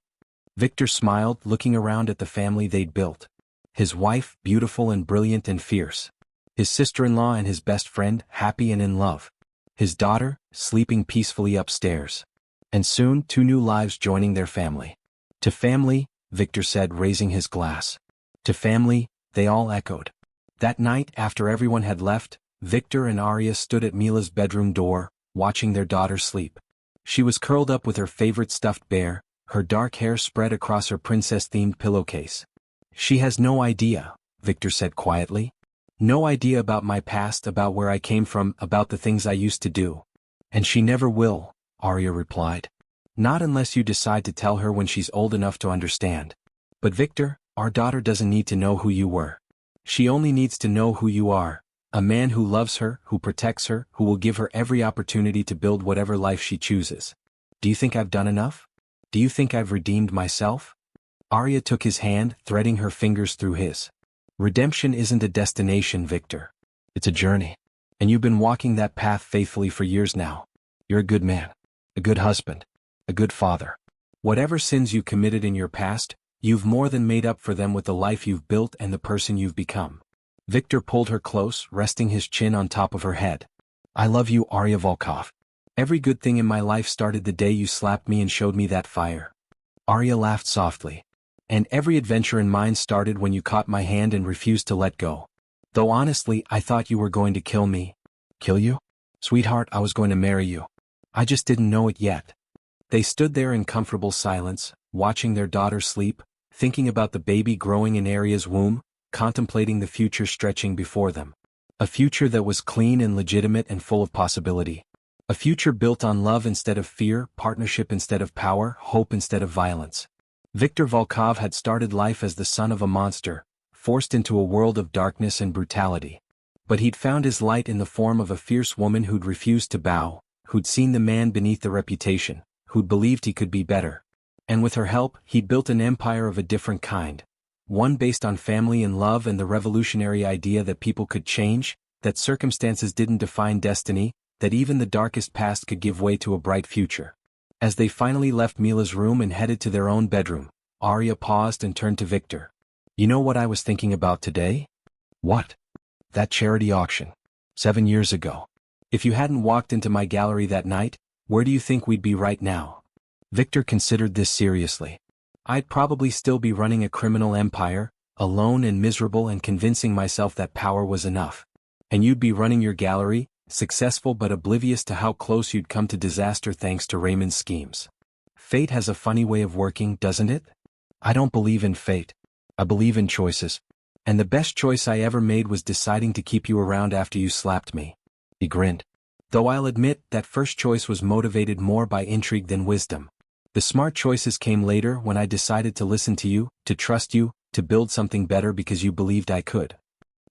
Viktor smiled, looking around at the family they'd built. His wife, beautiful and brilliant and fierce. His sister-in-law and his best friend, happy and in love. His daughter, sleeping peacefully upstairs. And soon 2 new lives joining their family. To family, Viktor said, raising his glass. To family, they all echoed. That night, after everyone had left, Viktor and Aria stood at Mila's bedroom door, watching their daughter sleep. She was curled up with her favorite stuffed bear, her dark hair spread across her princess-themed pillowcase. She has no idea, Viktor said quietly. No idea about my past, about where I came from, about the things I used to do. And she never will, Aria replied. Not unless you decide to tell her when she's old enough to understand. But Viktor, our daughter doesn't need to know who you were. She only needs to know who you are. A man who loves her, who protects her, who will give her every opportunity to build whatever life she chooses. Do you think I've done enough? Do you think I've redeemed myself? Aria took his hand, threading her fingers through his. Redemption isn't a destination, Viktor. It's a journey. And you've been walking that path faithfully for years now. You're a good man. A good husband. A good father. Whatever sins you committed in your past, you've more than made up for them with the life you've built and the person you've become. Viktor pulled her close, resting his chin on top of her head. I love you, Aria Volkov. Every good thing in my life started the day you slapped me and showed me that fire. Aria laughed softly. And every adventure in mine started when you caught my hand and refused to let go. Though honestly, I thought you were going to kill me. Kill you? Sweetheart, I was going to marry you. I just didn't know it yet. They stood there in comfortable silence, watching their daughter sleep, thinking about the baby growing in Aria's womb, contemplating the future stretching before them. A future that was clean and legitimate and full of possibility. A future built on love instead of fear, partnership instead of power, hope instead of violence. Viktor Volkov had started life as the son of a monster, forced into a world of darkness and brutality. But he'd found his light in the form of a fierce woman who'd refused to bow, who'd seen the man beneath the reputation, who'd believed he could be better. And with her help, he'd built an empire of a different kind. One based on family and love and the revolutionary idea that people could change, that circumstances didn't define destiny, that even the darkest past could give way to a bright future. As they finally left Mila's room and headed to their own bedroom, Aria paused and turned to Viktor. You know what I was thinking about today? What? That charity auction. 7 years ago. If you hadn't walked into my gallery that night, where do you think we'd be right now? Viktor considered this seriously. I'd probably still be running a criminal empire, alone and miserable and convincing myself that power was enough. And you'd be running your gallery, successful but oblivious to how close you'd come to disaster thanks to Raymond's schemes. Fate has a funny way of working, doesn't it? I don't believe in fate. I believe in choices. And the best choice I ever made was deciding to keep you around after you slapped me. He grinned. Though I'll admit that first choice was motivated more by intrigue than wisdom. The smart choices came later when I decided to listen to you, to trust you, to build something better because you believed I could.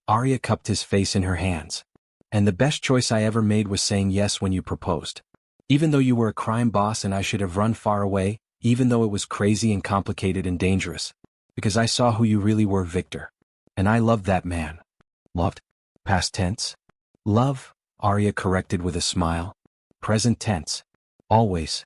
Aria cupped his face in her hands. And the best choice I ever made was saying yes when you proposed. Even though you were a crime boss and I should have run far away, even though it was crazy and complicated and dangerous. Because I saw who you really were, Viktor. And I loved that man. Loved? Past tense? Love, Aria corrected with a smile. Present tense. Always.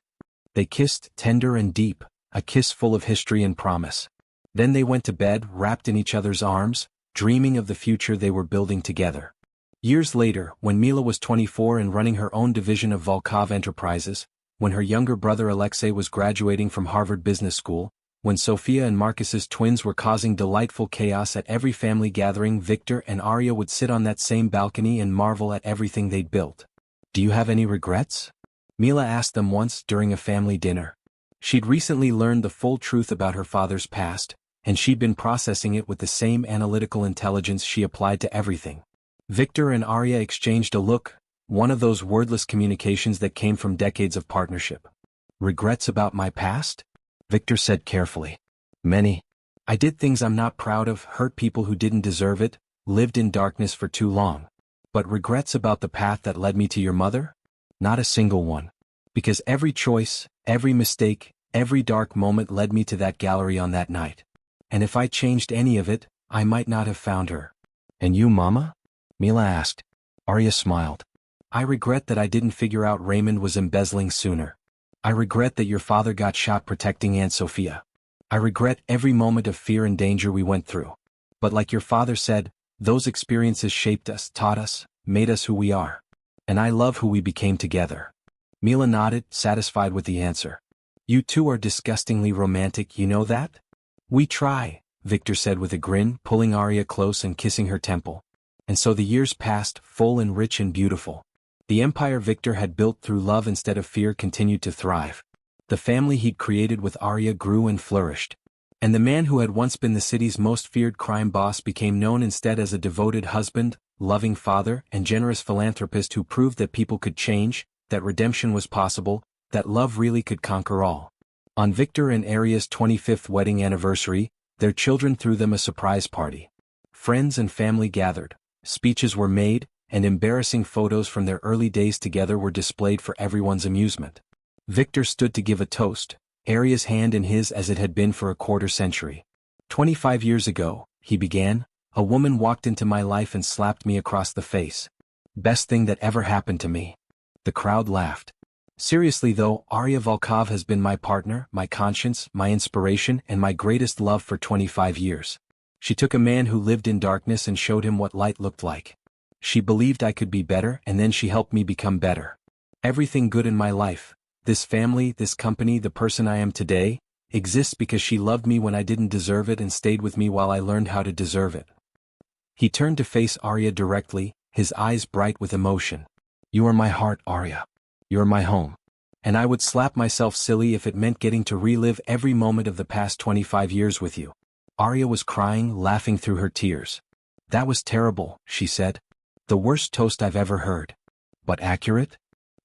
They kissed, tender and deep, a kiss full of history and promise. Then they went to bed, wrapped in each other's arms, dreaming of the future they were building together. Years later, when Mila was 24 and running her own division of Volkov Enterprises, when her younger brother Alexei was graduating from Harvard Business School, when Sophia and Marcus's twins were causing delightful chaos at every family gathering, Viktor and Aria would sit on that same balcony and marvel at everything they'd built. Do you have any regrets? Mila asked them once during a family dinner. She'd recently learned the full truth about her father's past, and she'd been processing it with the same analytical intelligence she applied to everything. Viktor and Aria exchanged a look, one of those wordless communications that came from decades of partnership. Regrets about my past? Viktor said carefully. Many. I did things I'm not proud of, hurt people who didn't deserve it, lived in darkness for too long. But regrets about the path that led me to your mother? Not a single one. Because every choice, every mistake, every dark moment led me to that gallery on that night. And if I changed any of it, I might not have found her. And you, Mama? Mila asked. Aria smiled. I regret that I didn't figure out Raymond was embezzling sooner. I regret that your father got shot protecting Aunt Sophia. I regret every moment of fear and danger we went through. But like your father said, those experiences shaped us, taught us, made us who we are. And I love who we became together. Mila nodded, satisfied with the answer. You two are disgustingly romantic, you know that? We try, Viktor said with a grin, pulling Aria close and kissing her temple. And so the years passed, full and rich and beautiful. The empire Viktor had built through love instead of fear continued to thrive. The family he'd created with Aria grew and flourished. And the man who had once been the city's most feared crime boss became known instead as a devoted husband, loving father, and generous philanthropist who proved that people could change, that redemption was possible, that love really could conquer all. On Viktor and Aria's 25th wedding anniversary, their children threw them a surprise party. Friends and family gathered, speeches were made, and embarrassing photos from their early days together were displayed for everyone's amusement. Viktor stood to give a toast, Aria's hand in his as it had been for a quarter century. 25 years ago, he began, a woman walked into my life and slapped me across the face. Best thing that ever happened to me. The crowd laughed. Seriously though, Aria Volkov has been my partner, my conscience, my inspiration, and my greatest love for 25 years. She took a man who lived in darkness and showed him what light looked like. She believed I could be better, and then she helped me become better. Everything good in my life, this family, this company, the person I am today, exists because she loved me when I didn't deserve it and stayed with me while I learned how to deserve it. He turned to face Aria directly, his eyes bright with emotion. You are my heart, Aria. You're my home. And I would slap myself silly if it meant getting to relive every moment of the past 25 years with you. Aria was crying, laughing through her tears. That was terrible, she said. The worst toast I've ever heard. But accurate?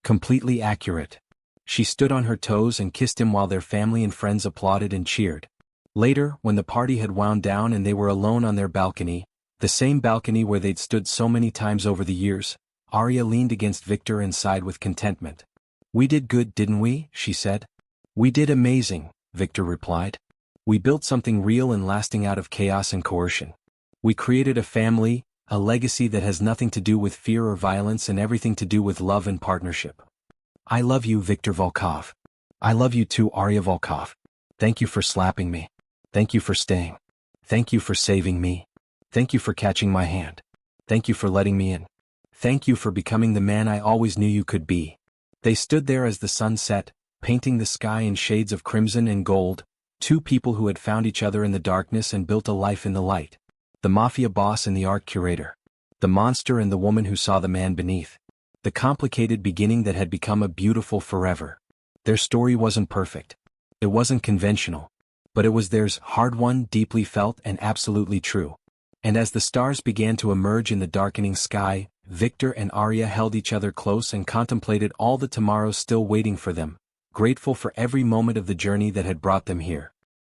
Completely accurate. She stood on her toes and kissed him while their family and friends applauded and cheered. Later, when the party had wound down and they were alone on their balcony, the same balcony where they'd stood so many times over the years, Aria leaned against Viktor and sighed with contentment. We did good, didn't we? She said. We did amazing, Viktor replied. We built something real and lasting out of chaos and coercion. We created a family, a legacy that has nothing to do with fear or violence and everything to do with love and partnership. I love you, Viktor Volkov. I love you too, Aria Volkov. Thank you for slapping me. Thank you for staying. Thank you for saving me. Thank you for catching my hand. Thank you for letting me in. Thank you for becoming the man I always knew you could be. They stood there as the sun set, painting the sky in shades of crimson and gold, two people who had found each other in the darkness and built a life in the light. The Mafia boss and the art curator. The monster and the woman who saw the man beneath. The complicated beginning that had become a beautiful forever. Their story wasn't perfect. It wasn't conventional. But it was theirs, hard-won, deeply felt, and absolutely true. And as the stars began to emerge in the darkening sky, Viktor and Aria held each other close and contemplated all the tomorrows still waiting for them, grateful for every moment of the journey that had brought them here.